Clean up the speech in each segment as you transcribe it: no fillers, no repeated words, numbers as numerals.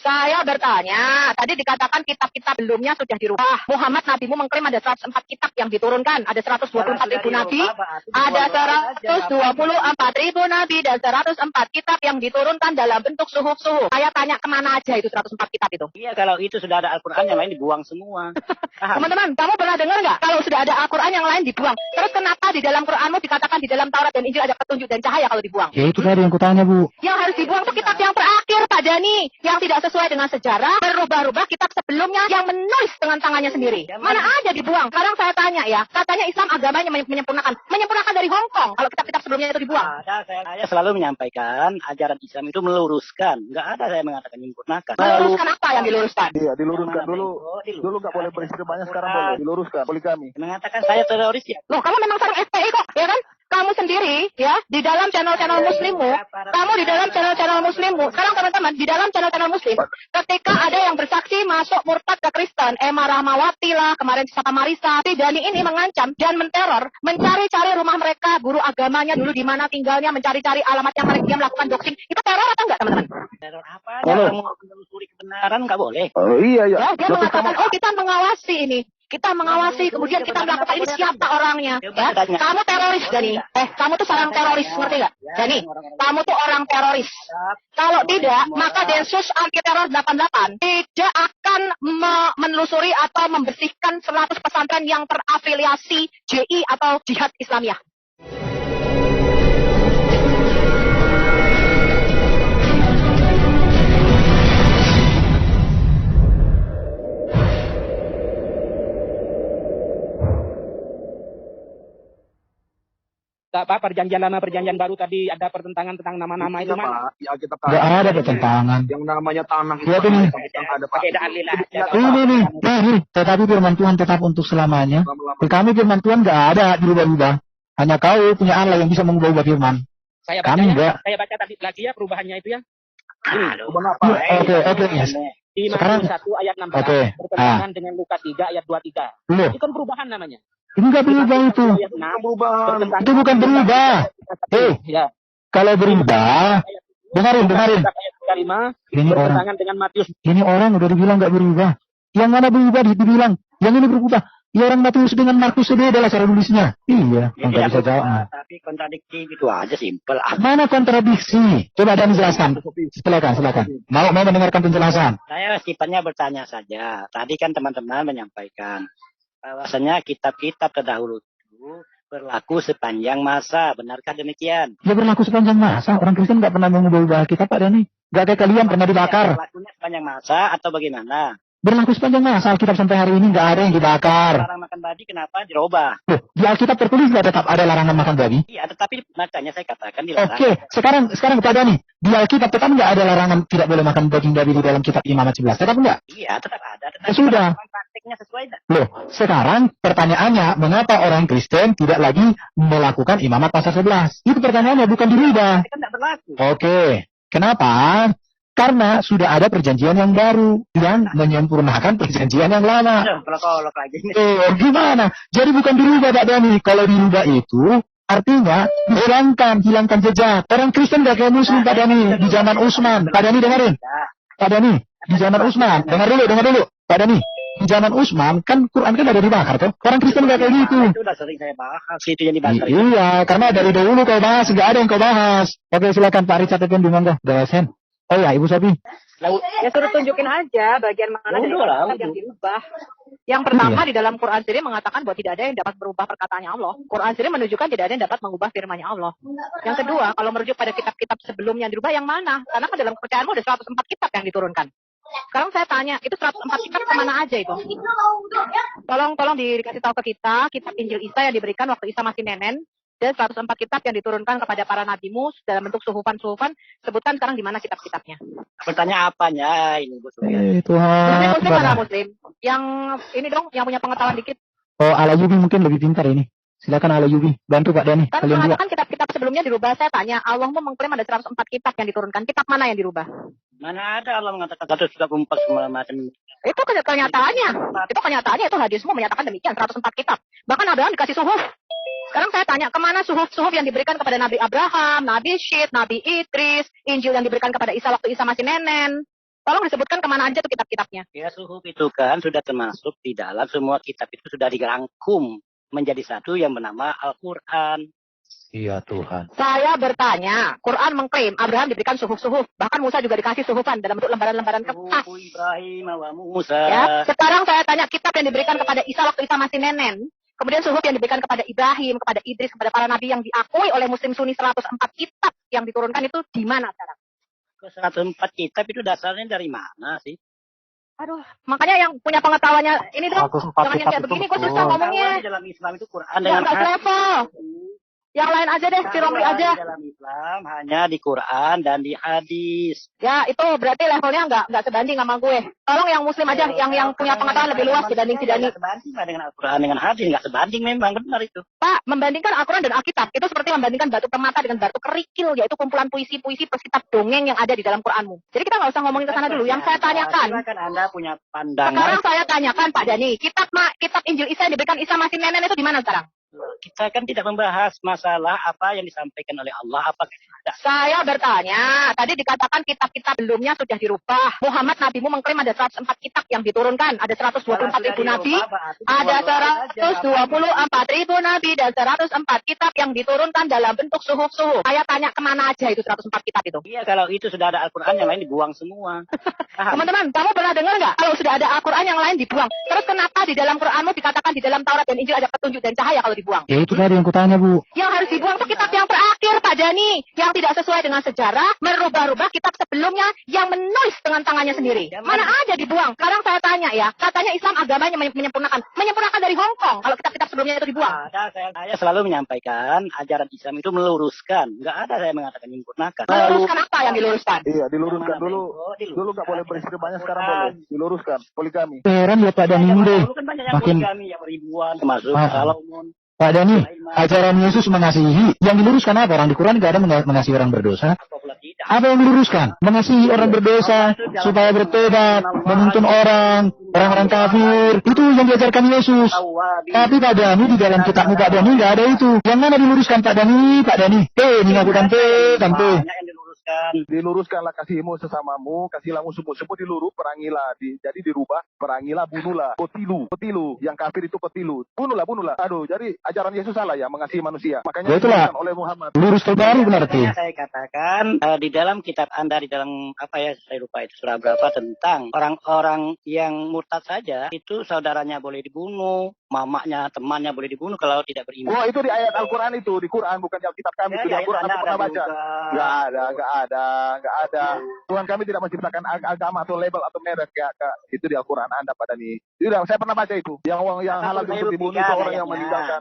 Saya bertanya, tadi dikatakan kitab-kitab sebelumnya sudah dirubah. Muhammad nabimu mengklaim ada 104 kitab yang diturunkan, ada 124 ribu nabi, ada 124 ribu nabi dan 104 kitab yang diturunkan dalam bentuk suhuf-suhuf. Saya tanya kemana aja itu 104 kitab itu? Iya, kalau itu sudah ada Al-Quran, yang lain dibuang semua. Teman-teman, kamu pernah dengar nggak kalau sudah ada Al-Quran yang lain dibuang? Terus kenapa di dalam Quranmu dikatakan di dalam Taurat dan Injil ada petunjuk dan cahaya kalau dibuang? Ya itu tadi yang kutanya, Bu. Yang harus dibuang itu kitab yang terakhir, Pak Dani, yang tidak sesuai dengan sejarah, berubah-ubah kitab sebelumnya yang menulis dengan tangannya sendiri. Mana ada dibuang? Sekarang saya tanya ya, katanya Islam agamanya menyempurnakan dari Hong Kong kalau kitab-kitab sebelumnya itu dibuang. Saya selalu menyampaikan ajaran Islam itu meluruskan, nggak ada saya mengatakan menyempurnakan. Meluruskan apa yang diluruskan? Iya, diluruskan dulu. Dulu nggak boleh beristirahatnya, sekarang boleh diluruskan poligami. Mengatakan saya teroris ya. Loh, kamu memang sarung FPI kok, ya kan? Kamu sendiri, ya, di dalam channel-channel muslimmu, sekarang teman-teman, di dalam channel-channel muslim, ketika ada yang bersaksi masuk murtad ke Kristen, Emma Rahmawati lah, kemarin Sapa Marisa, Dani ini mengancam dan menteror, mencari-cari rumah mereka, guru agamanya dulu di mana tinggalnya, mencari-cari alamatnya mereka, dia melakukan doxing. Itu teror atau enggak, teman-teman? Teror apa? Kalau mau menelusuri kebenaran nggak boleh. Oh iya, ya. Ya, dia mengatakan, oh kita mengawasi ini. Kita mengawasi, kemudian kita melakukan ini siapa orangnya. Ya? Kamu teroris, Dani. Kamu tuh seorang teroris, ngerti nggak? Dani, kamu tuh orang teroris. Kalau tidak, maka Densus Anti Teror 88 tidak akan menelusuri atau membersihkan 100 pesantren yang terafiliasi JI atau Jihad Islamiyah. Pak, perjanjian lama perjanjian baru tadi ada pertentangan tentang nama-nama itu, Pak. Ya, kita Nggak ada pertentangan. yang namanya tanah itu. Lihat ini. Ada Pakai dalil lah. Ini nih. Tetapi firman Tuhan tetap untuk selamanya. Kami firman Tuhan nggak ada dirubah-ubah. Hanya kau punya Allah yang bisa mengubah firman. Kami enggak. Saya baca tadi lagi ya perubahannya itu ya. Oke. Di Sekarang 1 ayat 16 bertentangan dengan Lukas 3 ayat 23. Loh, Itu kan perubahan namanya. ini nggak berubah itu. Ayat 6, Perubahan. Itu bukan berubah. Ya. Kalau berubah, dengarin. Ayat 35 Ini orang, bertentangan dengan Matius. ini orang udah dibilang nggak berubah. Yang mana berubah dibilang, yang ini berubah. Ya orang Matius dengan Markus beda lah cara nulisnya. Iya, nggak bisa jawab. Tapi kontradiksi gitu aja, simpel. Mana kontradiksi? Coba Dani jelaskan. Silakan. Mau mendengarkan penjelasan? Saya sifatnya bertanya saja. Tadi kan teman-teman menyampaikan bahwasanya kitab-kitab terdahulu itu berlaku sepanjang masa. Benarkah demikian? Ya berlaku sepanjang masa. Orang Kristen nggak pernah mengubah kitab, Pak Dani. Nggak kayak kalian pernah dibakar. Berlakunya sepanjang masa atau bagaimana? Berlaku sepanjang masa. Alkitab sampai hari ini nggak ada yang dibakar. Larang makan babi kenapa dirubah? Loh, di Alkitab tertulis nggak tetap ada larangan makan babi? Iya, tetapi makanya saya katakan dilarang. Oke, sekarang kepada nih, di Alkitab tetap nggak ada larangan tidak boleh makan daging babi di dalam kitab Imamat 11, tetap nggak? Iya, tetap ada. Tetapi Ya sudah. praktiknya sesuai dah. Loh, sekarang pertanyaannya, mengapa orang Kristen tidak lagi melakukan Imamat pasal 11? Itu pertanyaannya, bukan dirubah. Itu kan tidak berlaku. Oke, kenapa? Karena sudah ada perjanjian yang baru yang menyempurnakan perjanjian yang lama. Aduh, kolok lagi. Gimana? Jadi bukan dirubah, Pak Dani. Kalau dirubah itu artinya hilangkan jejak. Orang Kristen gak kayak Muslim, Pak Dani, di zaman Utsman. Pak Dani dengerin. Pak Dani, di zaman Utsman. Dengar dulu. Pak Dani, di zaman Utsman kan Quran kan ada dibakar tuh. Orang Kristen gak kayak gitu. Itu udah sering saya bahas. Itu yang dibakar. Iya, karena dari dahulu kau bahas, gak ada yang kau bahas. Oke, silakan Pak Richard Effendi, monggo. Dosen. Oh ya, Ibu Sofi. Ya suruh tunjukin aja bagian mana dari Quran yang dirubah. Yang pertama di dalam Quran sendiri mengatakan bahwa tidak ada yang dapat berubah perkataannya Allah. Quran sendiri menunjukkan tidak ada yang dapat mengubah firman-Nya Allah. Yang kedua, kalau merujuk pada kitab-kitab sebelumnya dirubah yang mana? Karena kan dalam kepercayaanmu ada 104 kitab yang diturunkan. Sekarang saya tanya, itu 104 kitab kemana aja itu? Tolong dikasih tahu ke kita, kitab Injil Isa yang diberikan waktu Isa masih nenen. Dan 104 kitab yang diturunkan kepada para nabimu dalam bentuk suhufan-suhufan. Sebutkan sekarang di mana kitab-kitabnya. Bertanya apanya ini, Bu? Tuhan. Muslim mana Muslim? Yang ini dong, yang punya pengetahuan dikit. Oh, Ala Yubi mungkin lebih pintar ini. Silakan Ala Yubi. Bantu Pak Dani. Kan mengatakan kitab-kitab sebelumnya dirubah. Saya tanya, Allahmu mengklaim ada 104 kitab yang diturunkan. Kitab mana yang dirubah? Mana ada Allah mengatakan 134 semua macam. Itu kenyataannya. Itu kenyataannya, itu hadismu menyatakan demikian, 104 kitab. Bahkan Abraham dikasih suhuf. Sekarang saya tanya, kemana suhuf-suhuf yang diberikan kepada Nabi Abraham, Nabi Syed, Nabi Idris, Injil yang diberikan kepada Isa waktu Isa masih nenen? Tolong disebutkan kemana aja tuh kitab-kitabnya. Ya, suhuf itu kan sudah termasuk di dalam semua kitab itu sudah dirangkum menjadi satu yang bernama Al-Quran. Iya Tuhan. Saya bertanya, Quran mengklaim Abraham diberikan suhuf-suhuf. Bahkan Musa juga dikasih suhufan dalam bentuk lembaran-lembaran kertas. Suhuf Ibrahim wa Musa. Ya, sekarang saya tanya kitab yang diberikan kepada Isa waktu Isa masih nenen. Kemudian suhuf yang diberikan kepada Ibrahim, kepada Idris, kepada para nabi yang diakui oleh Muslim Sunni 104 kitab yang diturunkan itu di mana sekarang? Ke 104 kitab itu dasarnya dari mana sih? Aduh, makanya yang punya pengetahuannya ini dong. Jangan yang kayak begini, kok susah ngomongnya. Di dalam Islam itu Quran Ya, dengan nggak level. Yang lain aja deh, si Romli aja. Di dalam Islam hanya di Quran dan di hadis. Ya, itu berarti levelnya nggak sebanding sama gue. Tolong yang Muslim aja, yang punya pengetahuan lebih luas dibanding si Dani. Nggak sebanding lah dengan Al-Quran, dengan hadis. Nggak sebanding memang, benar itu. Pak, membandingkan Al-Quran dan Alkitab itu seperti membandingkan batu permata dengan batu kerikil, yaitu kumpulan puisi-puisi plus kitab dongeng yang ada di dalam Quranmu. Jadi kita nggak usah ngomongin ke sana dulu. Yang saya tanyakan, Silakan Anda punya pandangan. sekarang saya tanyakan Pak Dani, kitab Injil Isa yang diberikan Isa masih nenen itu di mana sekarang? Kita kan tidak membahas masalah apa yang disampaikan oleh Allah, apa tidak. Saya bertanya, tadi dikatakan kitab-kitab sebelumnya sudah dirubah. Muhammad nabimu mengklaim ada 104 kitab yang diturunkan, ada 124 ribu nabi, ada 124 ribu nabi dan 104 kitab yang diturunkan dalam bentuk suhuf-suhuf. Saya tanya kemana aja itu 104 kitab itu? Iya, kalau itu sudah ada Al-Quran, yang lain dibuang semua. Teman-teman, kamu pernah dengar nggak kalau sudah ada Al-Quran yang lain dibuang? Terus kenapa di dalam Quranmu dikatakan di dalam Taurat dan Injil ada petunjuk dan cahaya kalau dibuang? Ya itu tadi yang kutanya Bu. Yang harus dibuang itu kitab yang terakhir Pak Dani, yang tidak sesuai dengan sejarah, merubah-rubah kitab sebelumnya yang menulis dengan tangannya sendiri. Mana ada dibuang? Sekarang saya tanya ya, katanya Islam agamanya menyempurnakan dari Hong Kong kalau kitab-kitab sebelumnya itu dibuang. Ada, saya selalu menyampaikan ajaran Islam itu meluruskan. Nggak ada saya mengatakan menyempurnakan. Meluruskan apa yang diluruskan? Iya, diluruskan dulu. Dulu nggak boleh beristri banyak, sekarang boleh. Diluruskan, poligami. Heran ya Pak Dani deh. Dulu kan banyak yang Makin poligami, yang ribuan, termasuk Salomon. Pak Dani, ajaran Yesus mengasihi. Yang diluruskan apa? Orang di Quran nggak ada mengasihi orang berdosa. Apa yang diluruskan? Mengasihi orang berdosa supaya bertobat, menuntun orang-orang kafir. Itu yang diajarkan Yesus. Tapi Pak Dani di dalam kitabmu Pak Dani nggak ada itu. Yang mana diluruskan Pak Dani? Pak Dani, ini aku tante. Diluruskanlah kasihmu sesamamu, kasihlah musuh-musuhmu, dilurus, perangilah. Jadi dirubah, perangilah, bunuhlah. Petilu. Yang kafir itu petilu. Bunuhlah. Aduh, jadi ajaran Yesus salah ya, mengasihi manusia. Makanya itulah oleh Muhammad. lurus terbaru berarti. Saya katakan di dalam kitab Anda, di dalam apa ya, saya lupa itu surah berapa, tentang orang-orang yang murtad saja, itu saudaranya boleh dibunuh, mamanya, temannya boleh dibunuh kalau tidak beriman. Oh, itu di ayat Al-Quran itu, di Quran, bukan di Alkitab kami. Itu di Al-Quran, Anda pernah baca? Nggak ada. Tuhan kami tidak menciptakan agama atau label atau merek ya, Kak. Itu di Al-Quran Anda pada nih. Saya pernah baca itu. Yang halal untuk dibunuh itu orang yang meninggalkan.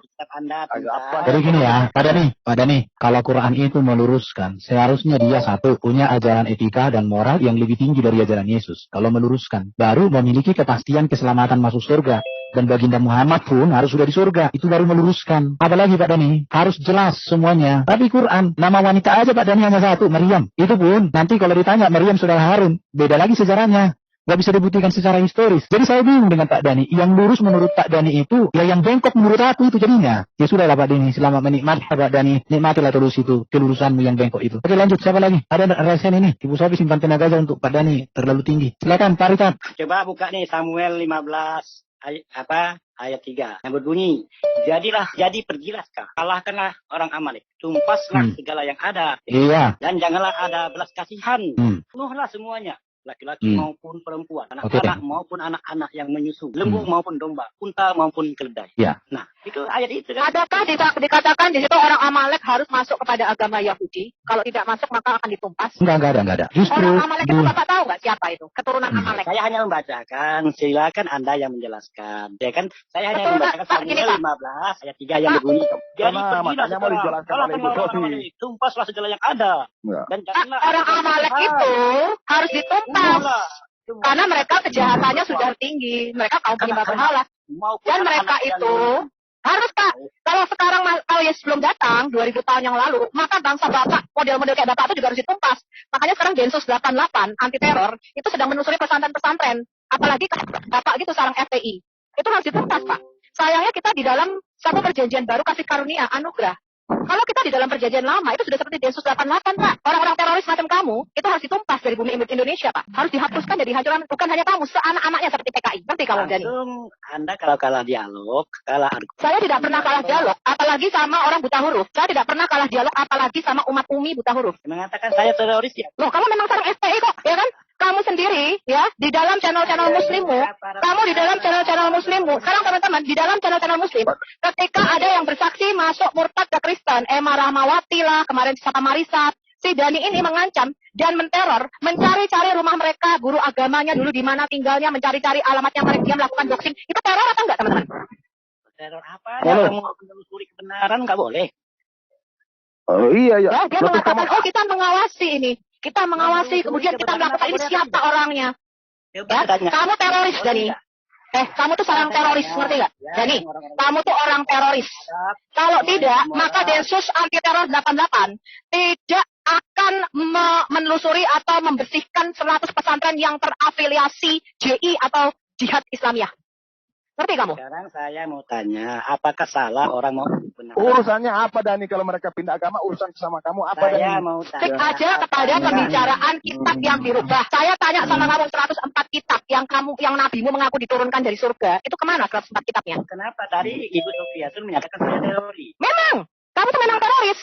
Jadi gini ya, Pak Dani, kalau Quran itu meluruskan, seharusnya dia satu, punya ajaran etika dan moral yang lebih tinggi dari ajaran Yesus. Kalau meluruskan, baru memiliki kepastian keselamatan masuk surga. Dan baginda Muhammad pun harus sudah di surga. Itu baru meluruskan. Apalagi Pak Dani, harus jelas semuanya. Tapi Quran, nama wanita aja Pak Dani hanya satu, Maryam. Itu pun, nanti kalau ditanya Maryam saudara Harun, beda lagi sejarahnya. Nggak bisa dibuktikan secara historis. Jadi saya bingung dengan Pak Dani. Yang lurus menurut Pak Dani itu, ya yang bengkok menurut aku itu jadinya. Ya sudahlah Pak Dani, selamat menikmati Pak Dani. Nikmatilah terus itu, kelurusanmu yang bengkok itu. Oke lanjut, siapa lagi? Ada resen ini. Ibu Sofi simpan tenaga aja untuk Pak Dani. Terlalu tinggi. Silakan Pak Richard. Coba buka nih Samuel 15. Ayat 3 yang berbunyi, jadi pergilah kau, kalahkanlah orang Amalek, tumpaslah segala yang ada, dan janganlah ada belas kasihan, bunuhlah semuanya, laki-laki maupun perempuan, anak-anak maupun anak-anak yang menyusu, lembu maupun domba, unta maupun keledai. Nah, itu ayat itu kan. Adakah dikatakan di situ orang Amalek harus masuk kepada agama Yahudi? Kalau tidak masuk maka akan ditumpas? Enggak ada. Justru orang Amalek itu Bapak tahu nggak siapa itu? Keturunan Amalek. Saya hanya membacakan, silakan Anda yang menjelaskan. Ya kan, saya hanya membacakan Samuel 15 ayat 3 yang berbunyi. Jadi pergilah mau dijelaskan oleh Ibu Sofi. Tumpaslah segala yang ada. Dan janganlah orang Amalek itu harus ditumpas. Karena mereka kejahatannya sudah tinggi. Mereka kaum penyembah berhala. Dan mereka itu harus Pak. Kalau sekarang, kalau Yesus belum datang 2000 tahun yang lalu, maka bangsa Bapak, model-model kayak Bapak itu juga harus ditumpas. Makanya sekarang Densus 88 anti teror itu sedang menelusuri pesantren-pesantren. Apalagi Bapak gitu seorang FPI. Itu harus ditumpas Pak. Sayangnya kita di dalam satu perjanjian baru kasih karunia, anugerah. Kalau kita di dalam perjanjian lama itu sudah seperti Densus 88, Pak. Orang-orang teroris macam kamu itu harus ditumpas dari bumi Indonesia, Pak. Harus dihapuskan dari hancurkan. Bukan hanya kamu, seanak-anaknya seperti PKI. Ngerti kamu, Dani? Anda kalau kalah dialog, kalah argumen. Saya tidak pernah kalah dialog, apalagi sama orang buta huruf. Saya tidak pernah kalah dialog, apalagi sama umat umi buta huruf. Mengatakan saya teroris ya. Loh, kamu memang seorang FPI kok, ya kan? Kamu sendiri, ya, di dalam channel-channel muslimmu, kamu di dalam channel-channel muslimmu, sekarang teman-teman, di dalam channel-channel muslim, ketika ada yang bersaksi masuk murtad ke Kristen, Emma Rahmawati lah, kemarin siapa Marisa, si Dani ini mengancam dan menteror, mencari-cari rumah mereka, guru agamanya dulu di mana tinggalnya, mencari-cari alamatnya mereka, dia melakukan doxing. Itu teror atau enggak, teman-teman? Teror apa? Kamu menelusuri kebenaran nggak boleh. Oh iya ya. Ya, dia mengatakan, oh kita mengawasi ini. Kita mengawasi, kemudian kita melakukan ini siapa orangnya. Ya, kamu teroris, Dani. Kamu tuh seorang teroris, ngerti nggak? Dani, kamu tuh orang teroris. Kalau tidak, maka Densus Anti Teror 88 tidak akan menelusuri atau membersihkan 100 pesantren yang terafiliasi JI atau Jihad Islamiyah. Ngerti kamu? Sekarang saya mau tanya, apakah salah orang mau benar? Urusannya apa, Dani? Kalau mereka pindah agama, urusan sama kamu apa, Dani? Saya mau tanya. Cek aja kepada pembicaraan kitab yang dirubah. Saya tanya sama kamu 104 kitab yang nabimu mengaku diturunkan dari surga. Itu kemana 104 kitabnya? Kenapa tadi Ibu Sofiatun menyatakan saya teroris? Memang, kamu tuh memang teroris.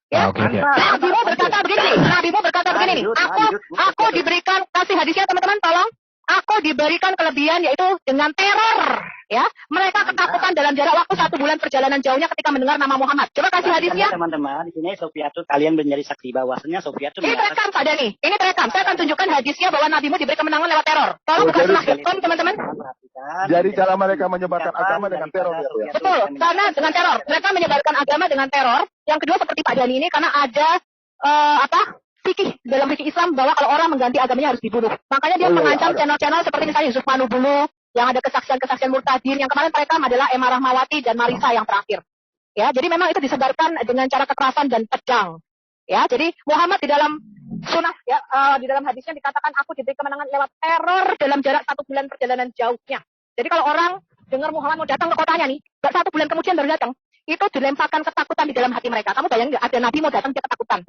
Ya, Nabimu berkata begini nih. Aku diberikan, kasih hadisnya teman-teman, tolong. Aku diberikan kelebihan yaitu dengan teror, ya. Mereka ketakutan dalam jarak waktu 1 bulan perjalanan jauhnya ketika mendengar nama Muhammad. Coba kasih hadisnya. Teman-teman, di sini Sofiatun kalian menjadi saksi bahwasanya Sofiatun. Ini terekam Pak Dani. Ini terekam. Saya akan tunjukkan hadisnya bahwa nabimu diberi kemenangan lewat teror. Tolong buka surah.com, teman-teman. Jadi cara mereka menyebarkan agama dengan teror ya. Betul, karena dengan teror. Mereka menyebarkan agama dengan teror. Yang kedua seperti Pak Dani ini karena ada fikih dalam fikih Islam bahwa kalau orang mengganti agamanya harus dibunuh. Makanya dia mengancam channel-channel seperti misalnya Yusuf Manubulu yang ada kesaksian-kesaksian murtadin yang kemarin merekam adalah Emma Rahmawati dan Marisa yang terakhir. Ya, jadi memang itu disebarkan dengan cara kekerasan dan pedang. Ya, jadi Muhammad di dalam sunnah ya di dalam hadisnya dikatakan aku diberi kemenangan lewat teror dalam jarak 1 bulan perjalanan jauhnya. Jadi kalau orang dengar Muhammad mau datang ke kotanya nih, 1 bulan kemudian baru datang, itu dilemparkan ketakutan di dalam hati mereka. Kamu bayangin nggak ada nabi mau datang dia ketakutan?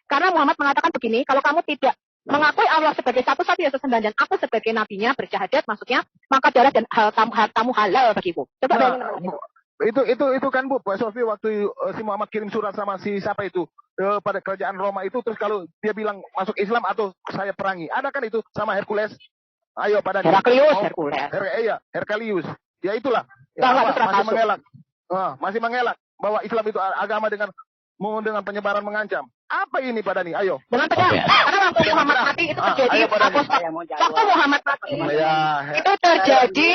Karena Muhammad mengatakan begini, kalau kamu tidak mengakui Allah sebagai satu-satunya sesembahan dan aku sebagai nabinya bersyahadat, maksudnya maka darah dan hartamu halal bagiku. Coba bayangin. Itu kan Bu Sofi waktu si Muhammad kirim surat sama si siapa itu pada kerajaan Roma itu, terus kalau dia bilang masuk Islam atau saya perangi, ada kan itu sama Hercules. Ayo pada Hercules. Ya itulah. Ya, masih mengelak bahwa Islam itu agama dengan penyebaran mengancam. Apa ini pada nih? Ayo. Dengan pedang. Karena waktu Muhammad mati itu terjadi waktu Muhammad mati itu terjadi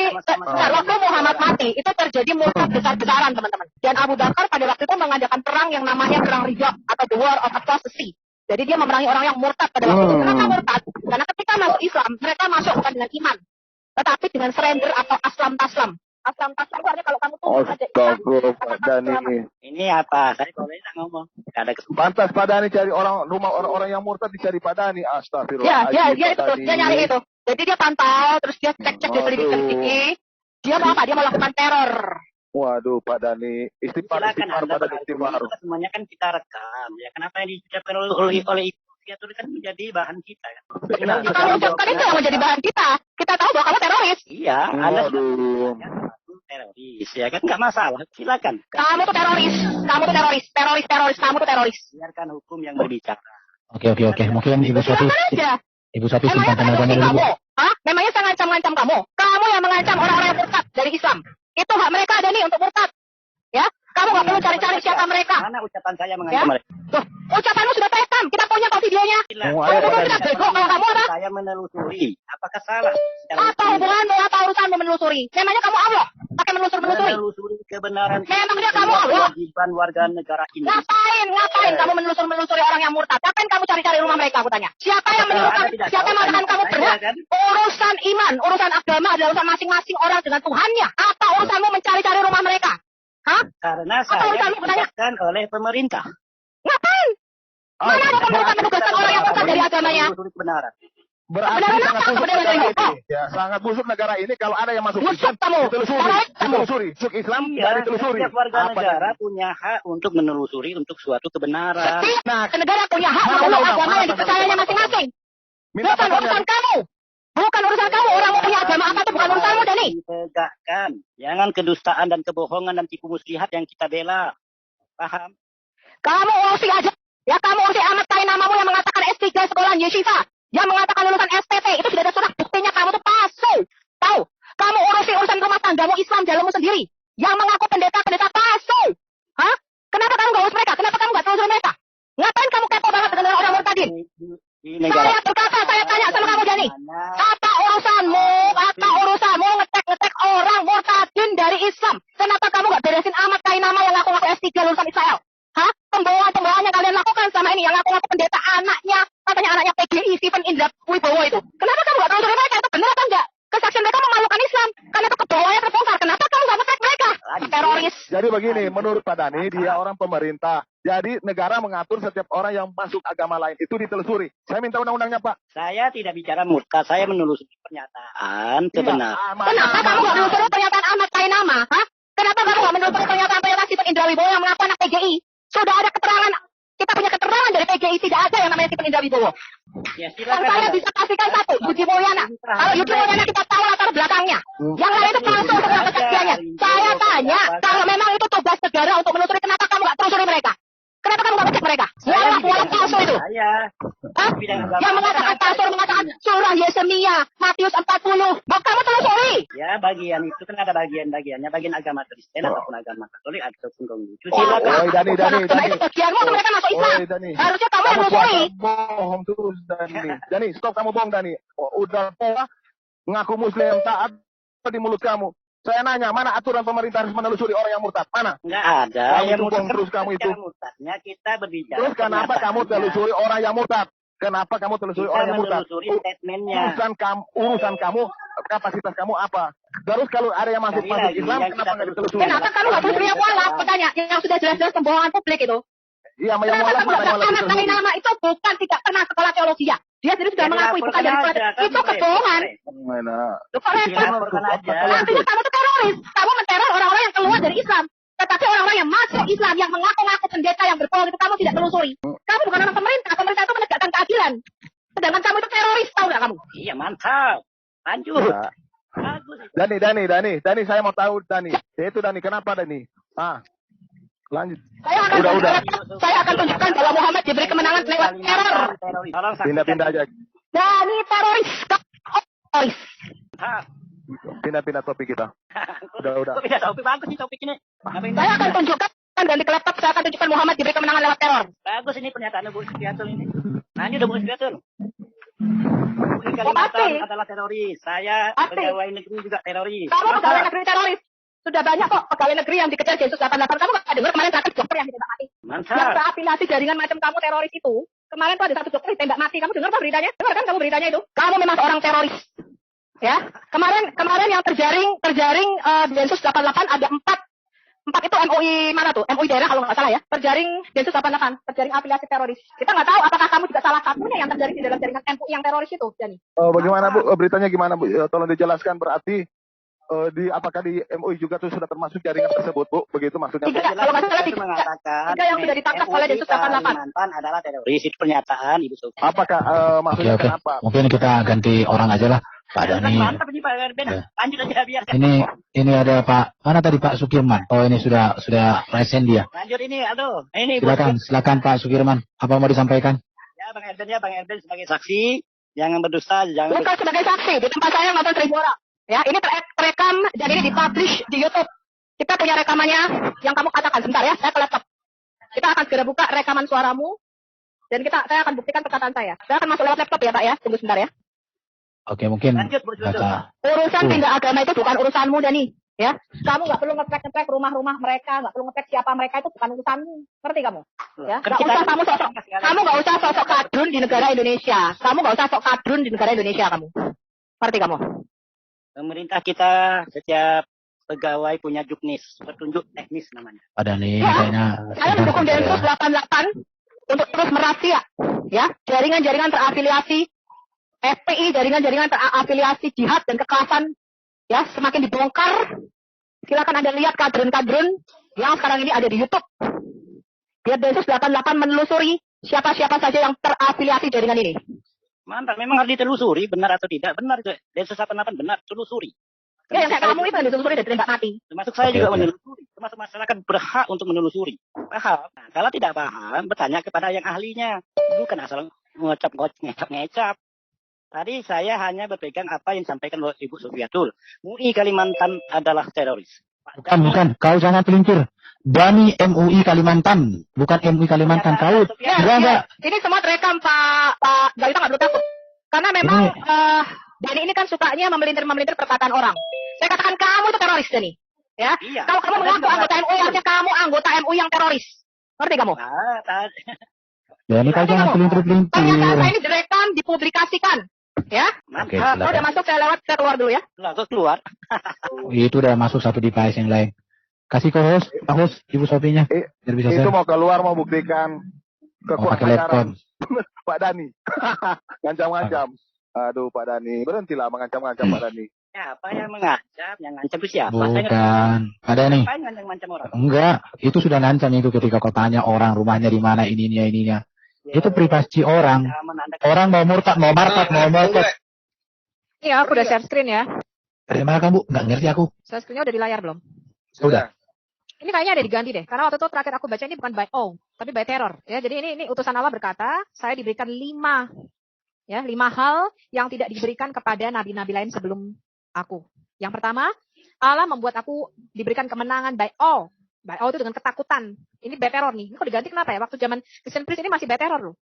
waktu Muhammad mati itu terjadi murtad besar-besaran teman-teman. Dan Abu Bakar pada waktu itu mengadakan perang yang namanya perang Ridha atau the War of Apostasy. Jadi dia memerangi orang yang murtad pada waktu itu. Kenapa murtad? Karena ketika masuk Islam mereka masuk bukan dengan iman, tetapi dengan surrender atau aslam taslam. Aslam taslam itu artinya kalau kamu tuh ini apa? Saya boleh ngomong. Ada pantas pada nih cari orang yang murtad dicari pada nih. Astagfirullah. Ya, dia itu dia nyari itu. Jadi dia pantau, terus dia cek dia selidiki. Dia mau apa? Dia mau lakukan teror. Waduh, Pak Dani, istighfar pada istighfar. Semuanya kan kita rekam. Ya kenapa yang diucapkan oleh itu kan menjadi bahan kita kan. Kalau ucapkan itu yang menjadi bahan kita. Kita tahu bahwa kamu teroris. Iya, Anda teroris, ya kan nggak masalah, silakan. Kamu tuh teroris, kamu tuh teroris. Biarkan hukum yang berbicara. Oke. Mungkin Ibu Sofi simpulkan agama dulu. Memangnya saya ngancam kamu? Kamu yang mengancam orang-orang yang murtad dari Islam. Itu hak mereka ada nih untuk murtad. Ya, kamu nggak perlu cari-cari siapa mereka. Mana ucapan saya mengancam mereka? Tuh, ucapanmu sudah terekam. Kita punya kok videonya. Kita bego kalau kamu apa? Saya menelusuri. Apakah salah? Apa hubunganmu? Apa urusanmu menelusuri? Memangnya kamu Allah? Pakai menelusuri? Menelusuri kebenaran. Memangnya kamu Allah? Kewajiban warga negara ini. Ngapain kamu menelusuri orang yang murtad? Ngapain kamu cari-cari rumah mereka? Aku tanya. Siapa yang menelusuri? Siapa yang mengatakan kamu berhak? Urusan iman, urusan agama adalah urusan masing-masing orang dengan Tuhannya. Apa urusanmu mencari-cari rumah mereka? Hah? Karena saya ditugaskan oleh pemerintah. Ngapain? Mana ada pemerintah menugaskan orang yang murtad dari agamanya? Berarti sangat busuk negara ini. Ya, sangat busuk negara ini kalau ada yang masuk Islam, ditelusuri. Masuk Islam, ditelusuri. Setiap warga negara punya hak untuk menelusuri untuk suatu kebenaran. Nah, negara punya hak memeluk agama yang dipercayanya masing-masing. Bukan urusan kamu. Bukan urusan kamu. Orang mau punya agama apa itu bukan urusanmu, Dani. Tegakkan. Jangan kedustaan dan kebohongan dan tipu muslihat yang kita bela. Paham? Kamu urusi aja. Ya, kamu urusi amat kain namamu yang mengatakan S3 sekolah Yeshiva. Yang mengatakan lulusan SPT. Itu sudah ada surat buktinya kamu tuh palsu. Tahu? Kamu urusi urusan rumah tanggamu Islam jalanmu sendiri. Yang mengaku pendeta-pendeta palsu. Hah? Kenapa kamu gak urus mereka? Kenapa kamu gak telusuri mereka? Ngapain kamu kepo banget dengan orang murtadin? Saya berkata, saya tanya sama kamu, Jani. Apa urusanmu ngetek orang murtadin dari Islam? Kenapa kamu gak beresin amat kain nama yang ngaku-ngaku S3 lulusan Israel? Hah? Pembawaan yang kalian lakukan sama ini, yang ngaku-ngaku pendeta anaknya, katanya anaknya PGI, Stephen Indra Wibowo itu. Kenapa kamu gak telusuri mereka? Itu benar atau enggak? Kesaksian mereka memalukan Islam. Karena itu kebawahnya terbongkar. Kenapa kamu gak ngecek mereka? Teroris. Jadi begini, menurut Pak Dhani, dia orang pemerintah. Jadi negara mengatur setiap orang yang masuk agama lain itu ditelusuri. Saya minta undang-undangnya, Pak. Saya tidak bicara murtad, saya menelusuri pernyataan kebenaran. Kenapa kamu gak menelusuri pernyataan amat kain nama? Hah? Kenapa kamu gak menelusuri pernyataan Stephen Indra Wibowo yang mengaku anak PGI? Sudah ada keterangan, kita punya keterangan dari PGI, tidak ada yang namanya Stephen Indra Wibowo. Ya, Dan saya bisa pastikan satu, Yudi Mulyana. Kalau Yudi Mulyana kita tahu latar belakangnya. Yang lain itu palsu untuk kesaksiannya. Saya tanya, kalau memang itu tugas negara untuk menelusuri, kenapa kamu gak telusuri mereka? Kenapa kamu gak ngecek mereka? Walau palsu itu. Yang mengatakan surah Yesemia, Matius 40. Mau kamu telusuri? Ya, bagian itu kan ada bagian-bagiannya, bagian agama Kristen ataupun agama Katolik ataupun Konghucu. Dani. Itu bagianmu mereka masuk Islam. Harusnya kamu yang telusuri. Bohong terus, Dani. Dani, stop kamu bohong, Dani. Udah ngaku muslim taat di mulut kamu. Saya nanya, mana aturan pemerintah harus menelusuri orang yang murtad? Mana? Enggak ada. Kamu bohong terus kamu itu. Murtadnya kita berbicara. Terus kenapa kamu telusuri orang yang murtad? Kenapa kamu telusuri orang yang murtad? Urusan kamu, kapasitas kamu apa? Terus kalau ada yang masuk Islam, kenapa nggak ditelusuri? Kenapa kamu nggak telusuri yang mualaf? Bertanya, yang sudah jelas-jelas pembohongan publik itu. Iya, yang mualaf. Anak kami nama itu bukan tidak pernah sekolah teologi ya. Dia sendiri sudah mengakui bukan dari sekolah. Itu kebohongan. Artinya kamu itu teroris. Kamu menteror orang-orang yang keluar dari Islam. Tetapi orang-orang yang masuk Islam, yang mengaku-ngaku pendeta yang berbohong itu kamu tidak telusuri. Kamu bukan orang pemerintah. Pemerintah itu menegakkan keadilan. Sedangkan kamu itu teroris, tahu nggak kamu? Iya, mantap. Lanjut. Dani, saya mau tahu, Dani. Itu Dani, kenapa Dani? Lanjut. Saya akan tunjukkan bahwa Muhammad diberi kemenangan lewat teror. Pindah aja. Dani teroris. Pindah topik kita. Udah. Pindah topik, bagus nih topik ini. Saya akan tunjukkan ganti ke laptop, saya akan tunjukkan Muhammad diberi kemenangan lewat teror. Bagus ini pernyataan Bu Sufyatul ini. Nah, ini udah Bu Sufyatul. Pasti adalah teroris. Saya pegawai negeri juga teroris. Kamu pegawai negeri teroris. Sudah banyak kok pegawai negeri yang dikejar Densus 88. Kamu nggak dengar kemarin satu dokter yang ditembak mati? Mantap. Yang terafiliasi jaringan macam kamu teroris itu. Kemarin tuh ada satu dokter ditembak mati. Kamu dengar apa beritanya? Dengar kan kamu beritanya itu? Kamu memang seorang teroris. Ya, kemarin yang terjaring Densus 88 ada 4 itu MUI mana tuh? MUI daerah kalau nggak salah ya. Terjaring Densus 88, terjaring afiliasi teroris. Kita nggak tahu apakah kamu juga salah satunya yang terjaring di dalam jaringan MUI yang teroris itu, Jani. Bagaimana Bu? Beritanya gimana Bu? Tolong dijelaskan, berarti apakah di MUI juga tuh sudah termasuk jaringan tersebut, Bu? Begitu maksudnya? Tidak, kalau nggak salah tiga yang sudah ditangkap oleh Densus 88. Kalimantan adalah teroris. Itu pernyataan Ibu Sofi. Apakah maksudnya kenapa? Mungkin kita ganti orang aja lah. Pak Dhani. Mantap ini Pak Ben. Lanjut aja biar. Ini ada Pak, mana tadi Pak Sukirman? Oh, ini sudah resen dia. Lanjut ini, aduh. Ini silakan Pak Sukirman. Apa mau disampaikan? Ya Bang Erben sebagai saksi, jangan berdusta, jangan. Bukan sebagai saksi, di tempat saya nonton 1.000 orang. Ya, ini terekam dan ini dipublish di YouTube. Kita punya rekamannya yang kamu katakan. Sebentar ya, saya ke laptop. Kita akan segera buka rekaman suaramu dan saya akan buktikan perkataan saya. Saya akan masuk lewat laptop ya Pak ya. Tunggu sebentar ya. Oke, mungkin urusan pindah agama itu bukan urusanmu, Dani. Ya, kamu nggak perlu ngecek rumah-rumah mereka, nggak perlu ngecek siapa mereka, itu bukan urusanmu. Ngerti kamu? Ya, nggak usah kamu nggak usah sosok kadrun di negara Indonesia. Kamu nggak usah sosok kadrun di negara Indonesia kamu. Ngerti kamu? Pemerintah kita setiap pegawai punya juknis, petunjuk teknis namanya. Ada nih, saya mendukung Densus 88 untuk terus merahasia, ya, jaringan-jaringan terafiliasi FPI, jaringan-jaringan terafiliasi jihad dan kekerasan, ya, semakin dibongkar. Silakan Anda lihat kadrun-kadrun yang sekarang ini ada di YouTube. Biar Densus 88 menelusuri siapa-siapa saja yang terafiliasi jaringan ini. Mantap, memang harus ditelusuri, benar atau tidak. Benar, Densus 88 benar, telusuri. Ya, yang kayak kamu itu yang ditelusuri dan ditembak mati. Termasuk saya juga menelusuri. Termasuk masyarakat berhak untuk menelusuri. Paham? Nah, kalau tidak paham, bertanya kepada yang ahlinya. Bukan asal ngecap. Tadi saya hanya berpegang apa yang disampaikan oleh Ibu Sufiatul. MUI Kalimantan adalah teroris. Bukan. Kau jangan pelintir. Dani MUI Kalimantan, bukan MUI Kalimantan. Kau enggak. Ini semua terekam Pak Galita, nggak perlu takut. Karena memang Dani ini kan sukanya memelintir perkataan orang. Saya katakan kamu itu teroris, Dani. Ya. Iya. Kalau kamu mengaku anggota MUI, harusnya kamu anggota MUI yang teroris. Ngerti kamu? Dani, kau jangan pelintir-pelintir. Ternyata ini direkam, dipublikasikan. Ya. Oke, udah masuk, saya keluar dulu ya. Keluar. Itu udah masuk satu device yang lain. Kasih ke host, Ibu Sofinya. Biar bisa itu mau keluar, mau buktikan kekuatan Pak Dani. Ngancam-ngancam. Aduh, Pak Dani. Berhentilah mengancam-ngancam Pak Dani. Siapa yang mengancam? Yang ngancam itu siapa? Bukan. Ada nih. Apa yang ngancam orang? Enggak. Itu sudah ngancam itu ketika kau tanya orang rumahnya di mana, ininya. Ya, itu privasi orang. Orang mau murtad, mau martat, mau murtad. Iya, aku udah share screen ya. Dari mana kamu? Nggak ngerti aku. Share screennya udah di layar belum? Sudah. Ini kayaknya ada diganti deh. Karena waktu itu terakhir aku baca ini bukan by tapi by terror. Ya, jadi ini utusan Allah berkata, saya diberikan 5 hal yang tidak diberikan kepada nabi-nabi lain sebelum aku. Yang pertama, Allah membuat aku diberikan kemenangan by all. By all itu dengan ketakutan. Ini by terror nih. Ini kok diganti kenapa ya? Waktu zaman Christian Priest ini masih by terror loh.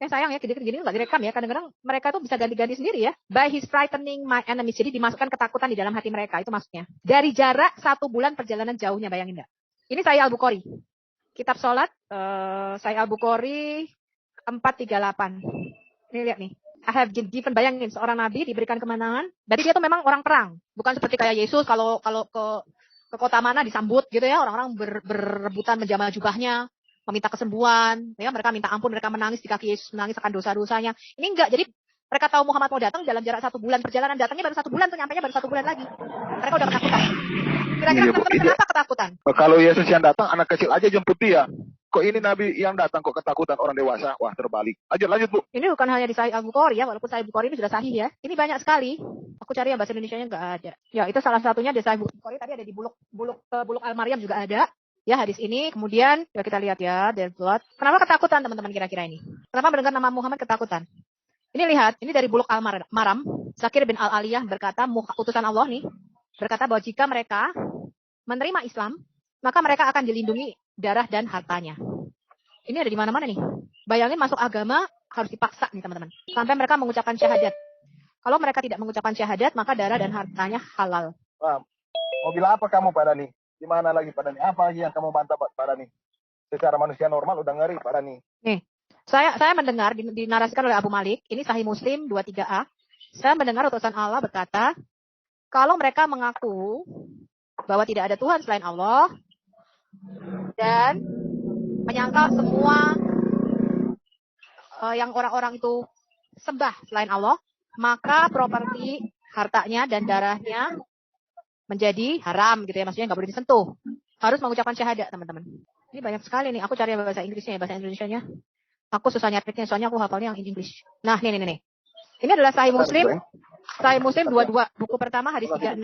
Sayang ya, gini nggak direkam ya. Kadang-kadang mereka tuh bisa ganti-ganti sendiri ya. By his frightening my enemies. Jadi dimasukkan ketakutan di dalam hati mereka. Itu maksudnya. Dari jarak 1 bulan perjalanan jauhnya, bayangin nggak? Ini Sahih Al-Bukhari. Kitab sholat, Sahih Al-Bukhari 438. Ini lihat nih. I have given, bayangin seorang nabi diberikan kemenangan. Berarti dia tuh memang orang perang. Bukan seperti kayak Yesus kalau ke kota mana disambut gitu ya. Orang-orang berebutan menjamah jubahnya. Meminta kesembuhan, ya mereka minta ampun, mereka menangis di kaki Yesus, menangis akan dosa-dosanya. Ini enggak, jadi mereka tahu Muhammad mau datang dalam jarak 1 bulan perjalanan, datangnya baru 1 bulan, tuh nyampainya baru 1 bulan lagi. Mereka udah ketakutan. Kira-kira teman-teman kenapa ketakutan? Kalau Yesus yang datang, anak kecil aja jemput dia. Kok ini Nabi yang datang kok ketakutan orang dewasa? Wah, terbalik. Lanjut Bu. Ini bukan hanya di Sahih Al-Bukhari ya, walaupun Sahih Al-Bukhari ini sudah sahih ya. Ini banyak sekali. Aku cari yang bahasa Indonesianya nggak ada. Ya, itu salah satunya di Sahih Al-Bukhari. Tadi ada di Buluk Al-Maryam juga ada. Ya, hadis ini. Kemudian, ya kita lihat ya, their blood. Kenapa ketakutan teman-teman kira-kira ini? Kenapa mendengar nama Muhammad ketakutan? Ini lihat, ini dari Buluk Al-Maram. Zakir bin Al-Aliyah berkata, utusan Allah nih, berkata bahwa jika mereka menerima Islam, maka mereka akan dilindungi darah dan hartanya. Ini ada di mana-mana nih. Bayangin masuk agama harus dipaksa nih teman-teman. Sampai mereka mengucapkan syahadat. Kalau mereka tidak mengucapkan syahadat, maka darah dan hartanya halal. Mau bilang apa kamu Pak Dani? Di mana lagi Pak Dani? Apa lagi yang kamu bantah Pak Dani? Secara manusia normal udah ngeri Pak Dani. Nih, saya mendengar dinarasikan oleh Abu Malik, ini Sahih Muslim 23A. Saya mendengar utusan Allah berkata, kalau mereka mengaku bahwa tidak ada Tuhan selain Allah dan menyangkal semua yang orang-orang itu sembah selain Allah, maka properti hartanya dan darahnya menjadi haram gitu ya, maksudnya nggak boleh disentuh. Harus mengucapkan syahadat teman-teman. Ini banyak sekali nih. Aku cari bahasa Inggrisnya ya, bahasa Indonesianya. Aku susah nyarinya, soalnya aku hafalnya yang English. Nah, nih. Ini adalah Sahih Muslim. Sahih Muslim 22, buku pertama hadis 36.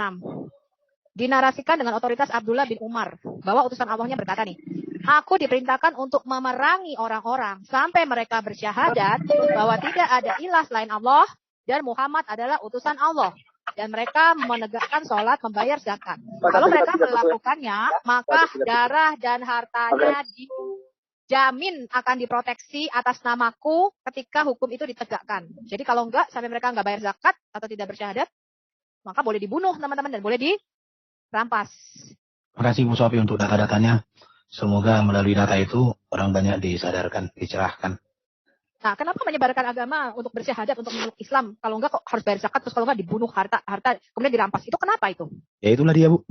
Dinarasikan dengan otoritas Abdullah bin Umar bahwa utusan Allahnya berkata nih, aku diperintahkan untuk memerangi orang-orang sampai mereka bersyahadat bahwa tidak ada ilah selain Allah dan Muhammad adalah utusan Allah. Dan mereka menegakkan sholat, membayar zakat. Kalau mereka melakukannya, maka darah dan hartanya dijamin akan diproteksi atas namaku ketika hukum itu ditegakkan. Jadi kalau enggak, sampai mereka enggak bayar zakat atau tidak bersyahadat, maka boleh dibunuh teman-teman dan boleh dirampas. Terima kasih Bu Sofi untuk data-datanya. Semoga melalui data itu orang banyak disadarkan, dicerahkan. Nah, kenapa menyebarkan agama untuk bersyahadat, untuk memeluk Islam? Kalau enggak kok harus bayar zakat, terus kalau enggak dibunuh harta kemudian dirampas. Itu kenapa itu? Ya itulah dia Bu.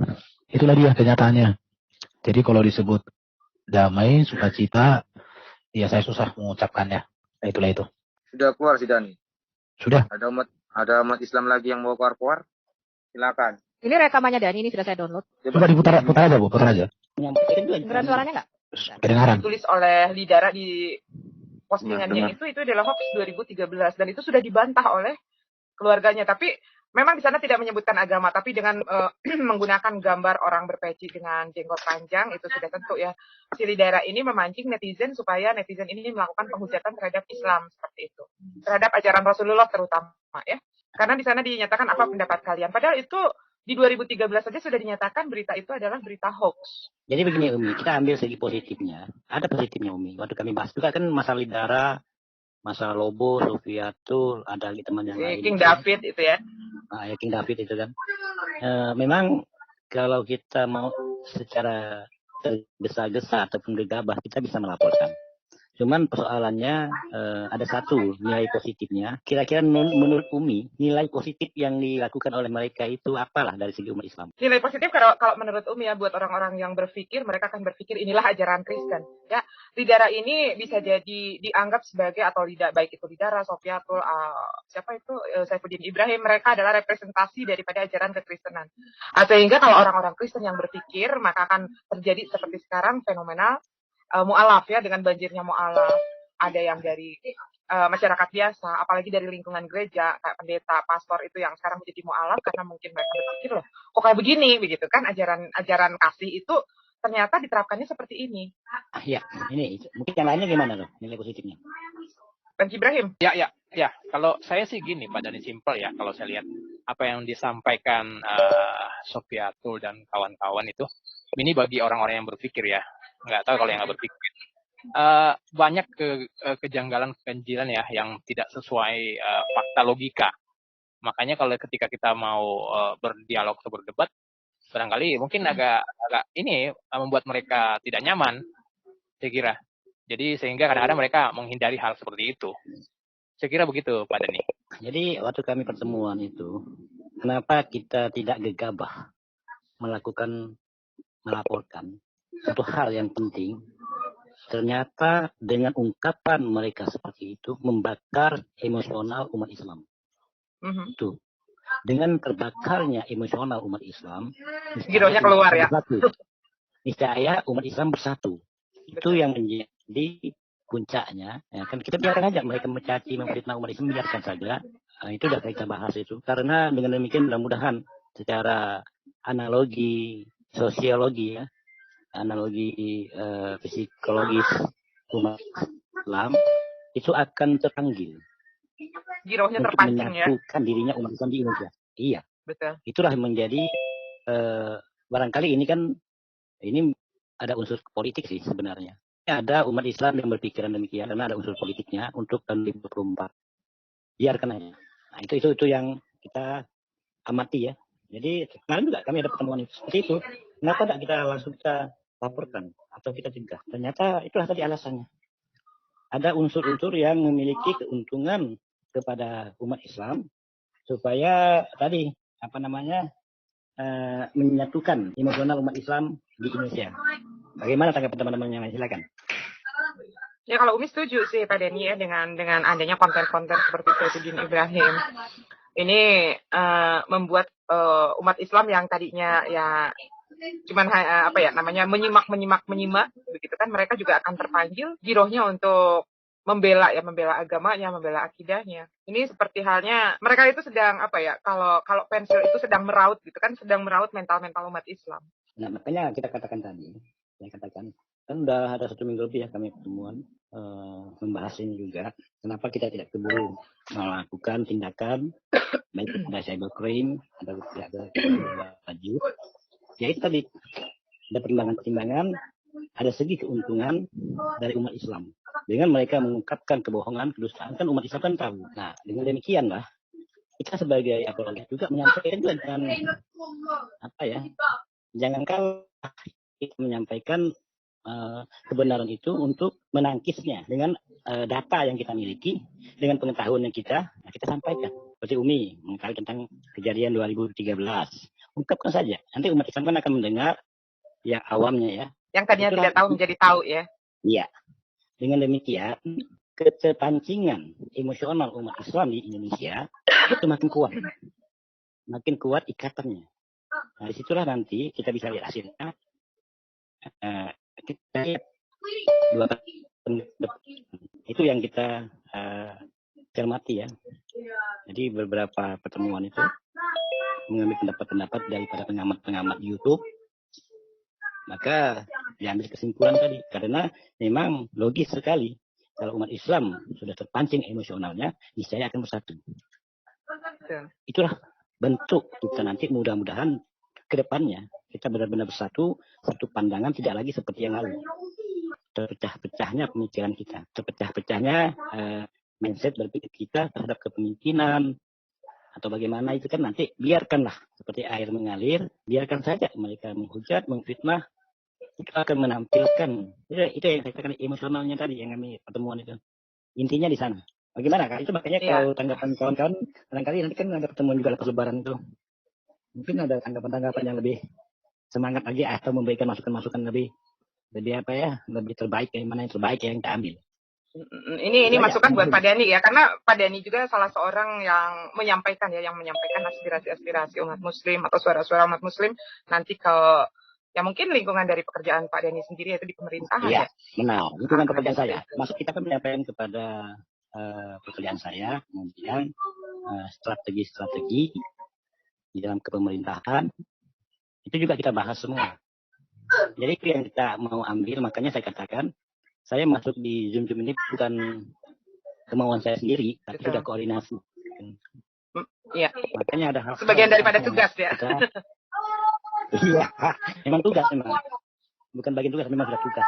Itulah dia kenyataannya. Jadi kalau disebut damai, sukacita, ya saya susah mengucapkannya. Nah, itulah itu. Sudah keluar si Dani. Sudah. Ada umat Islam lagi yang mau keluar-keluar? Silakan. Ini rekamannya Dani, ini sudah saya download. Coba diputar aja, Bu. Putar aja. Dengeran suaranya nggak? Kedengaran. Ditulis oleh Lidara di postingannya itu adalah hoax 2013 dan itu sudah dibantah oleh keluarganya. Tapi memang di sana tidak menyebutkan agama, tapi dengan menggunakan gambar orang berpeci dengan jenggot panjang itu sudah tentu ya. Si Lidara ini memancing netizen supaya netizen ini melakukan penghujatan terhadap Islam seperti itu, terhadap ajaran Rasulullah terutama ya. Karena di sana dinyatakan apa pendapat kalian. Padahal itu di 2013 saja sudah dinyatakan berita itu adalah berita hoax. Jadi begini Umi, kita ambil segi positifnya. Ada positifnya Umi. Waktu kami bahas juga kan masalah Lidara, masalah Lobo, Sofiatul, ada lagi teman yang lain. King David itu ya. Ya King David itu kan. Memang kalau kita mau secara tergesa-gesa ataupun gegabah, kita bisa melaporkan. Cuman persoalannya ada satu nilai positifnya. Kira-kira menurut Umi, nilai positif yang dilakukan oleh mereka itu apalah dari segi umat Islam? Nilai positif kalau menurut Umi ya, buat orang-orang yang berpikir, mereka akan berpikir inilah ajaran Kristen. Ya, Lidara ini bisa jadi dianggap sebagai atau baik itu Lidara, Sofiatul, siapa itu Saifuddin Ibrahim, mereka adalah representasi daripada ajaran kekristenan. Sehingga kalau orang-orang Kristen yang berpikir, maka akan terjadi seperti sekarang fenomena mu'alaf ya, dengan banjirnya mu'alaf. Ada yang dari masyarakat biasa, apalagi dari lingkungan gereja, kayak pendeta, pastor itu yang sekarang menjadi mu'alaf karena mungkin mereka berpikir loh, kok kayak begini begitu kan, ajaran kasih itu ternyata diterapkannya seperti ini. Ya, ini mungkin yang lainnya gimana loh nilai positifnya? Bang Ibrahim. Ya. Kalau saya sih gini, Pak Dani, simpel ya. Kalau saya lihat apa yang disampaikan Sofiatul dan kawan-kawan itu, ini bagi orang-orang yang berpikir ya. Nggak tahu kalau yang nggak berpikir. Banyak kejanggalan, keganjilan ya yang tidak sesuai fakta logika. Makanya kalau ketika kita mau berdialog atau berdebat, barangkali mungkin agak ini membuat mereka tidak nyaman, saya kira. Jadi sehingga kadang-kadang mereka menghindari hal seperti itu. Saya kira begitu, Pak Dani. Jadi waktu kami pertemuan itu, kenapa kita tidak gegabah melaporkan satu hal yang penting? Ternyata dengan ungkapan mereka seperti itu membakar emosional umat Islam. Itu dengan terbakarnya emosional umat Islam, girohnya keluar ya. Niscaya umat Islam bersatu. Itu yang menjadi puncaknya. Ya, kan kita biarkan aja mereka mencaci, memfitnah umat Islam, biarkan saja. Itu sudah kita bahas itu. Karena dengan demikian mudah-mudahan secara analogi sosiologi ya, analogi psikologis umat Islam itu akan terpanggil. Girohnya untuk terpancing ya. menyatukan dirinya umat Islam di Indonesia. Iya. Betul. Itulah menjadi barangkali ini kan ini ada unsur politik sih sebenarnya. Ada umat Islam yang berpikiran demikian karena ada unsur politiknya untuk tahun 2024. Biarkan aja. Nah, itu yang kita amati ya. Jadi kemarin juga kami ada pertemuan seperti itu. Kenapa tidak kita langsung kita laporkan atau kita cegah? Ternyata itulah tadi alasannya. Ada unsur-unsur yang memiliki keuntungan kepada umat Islam supaya tadi menyatukan emosional umat Islam di Indonesia. Bagaimana tanggapan teman-teman yang lain? Silakan. Ya kalau Umi setuju sih Pak Denny ya dengan adanya konten-konten seperti Saifuddin Ibrahim. Ini membuat umat Islam yang tadinya ya cuman menyimak begitu kan, mereka juga akan terpanggil girohnya untuk membela agamanya, membela akidahnya. Ini seperti halnya mereka itu sedang kalau pensil itu sedang meraut gitu kan, sedang meraut mental umat Islam. Nah, makanya kita katakan tadi, kan udah ada 1 minggu lebih ya kami pertemuan membahas ini juga. Kenapa kita tidak keburu melakukan tindakan baik ada cybercrime, ada wajib. Ya itu tadi ada pertimbangan, ada segi keuntungan dari umat Islam. Dengan mereka mengungkapkan kebohongan, kedustaan, kan umat Islam kan tahu. Nah, dengan demikianlah kita sebagai apologet juga menyampaikan juga dengan jangan kalah kita menyampaikan kebenaran itu untuk menangkisnya dengan data yang kita miliki, dengan pengetahuan yang kita sampaikan. Seperti Umi mengetahui tentang kejadian 2013. Ungkapkan saja. Nanti umat Islam kan akan mendengar yang awamnya ya. Yang tadinya tidak tahu menjadi tahu ya. Iya. Dengan demikian keterpancingan emosional umat Islam di Indonesia itu makin kuat ikatannya. Nah, disitulah nanti kita bisa lihat hasilnya. Kita lihat 2 tahun itu yang kita cermati ya. Jadi beberapa pertemuan itu mengambil pendapat-pendapat daripada pengamat-pengamat YouTube. Maka diambil kesimpulan tadi, karena memang logis sekali kalau umat Islam sudah terpancing emosionalnya, niscaya akan bersatu. Itulah bentuk kita nanti mudah-mudahan ke depannya kita benar-benar bersatu, satu pandangan, tidak lagi seperti yang lalu. Terpecah-pecahnya pemikiran kita, terpecah-pecahnya mindset berpikir kita terhadap kepemimpinan atau bagaimana itu kan nanti biarkanlah seperti air mengalir, biarkan saja mereka menghujat, mengfitnah, itu akan menampilkan itu yang saya katakan emosionalnya tadi yang kami pertemuan itu. Intinya di sana. Bagaimana Kak? Itu makanya kalau tanggapan kawan-kawan barangkali nanti kan ada pertemuan juga lepas lebaran itu. Mungkin ada tanggapan-tanggapan yang lebih semangat lagi atau memberikan masukan-masukan lebih apa ya, lebih terbaik, yang mana yang terbaik yang kita ambil. Ini masukan buat Pak Dhani ya, karena Pak Dhani juga salah seorang yang menyampaikan aspirasi-aspirasi umat muslim atau suara-suara umat muslim nanti ke ya mungkin lingkungan dari pekerjaan Pak Dhani sendiri, yaitu di pemerintahan. Iya, benar. Lingkungan pekerjaan saya. Maksud kita kan menyampaikan kepada pekerjaan saya, kemudian strategi-strategi di dalam kepemerintahan, itu juga kita bahas semua. Jadi itu yang kita mau ambil, makanya saya katakan, saya masuk di Zoom ini bukan kemauan saya sendiri, tapi sudah koordinasi. Iya. Makanya ada hal sebagian daripada tugas ya. Iya, memang tugas memang. Bukan bagian tugas, memang sudah tugas.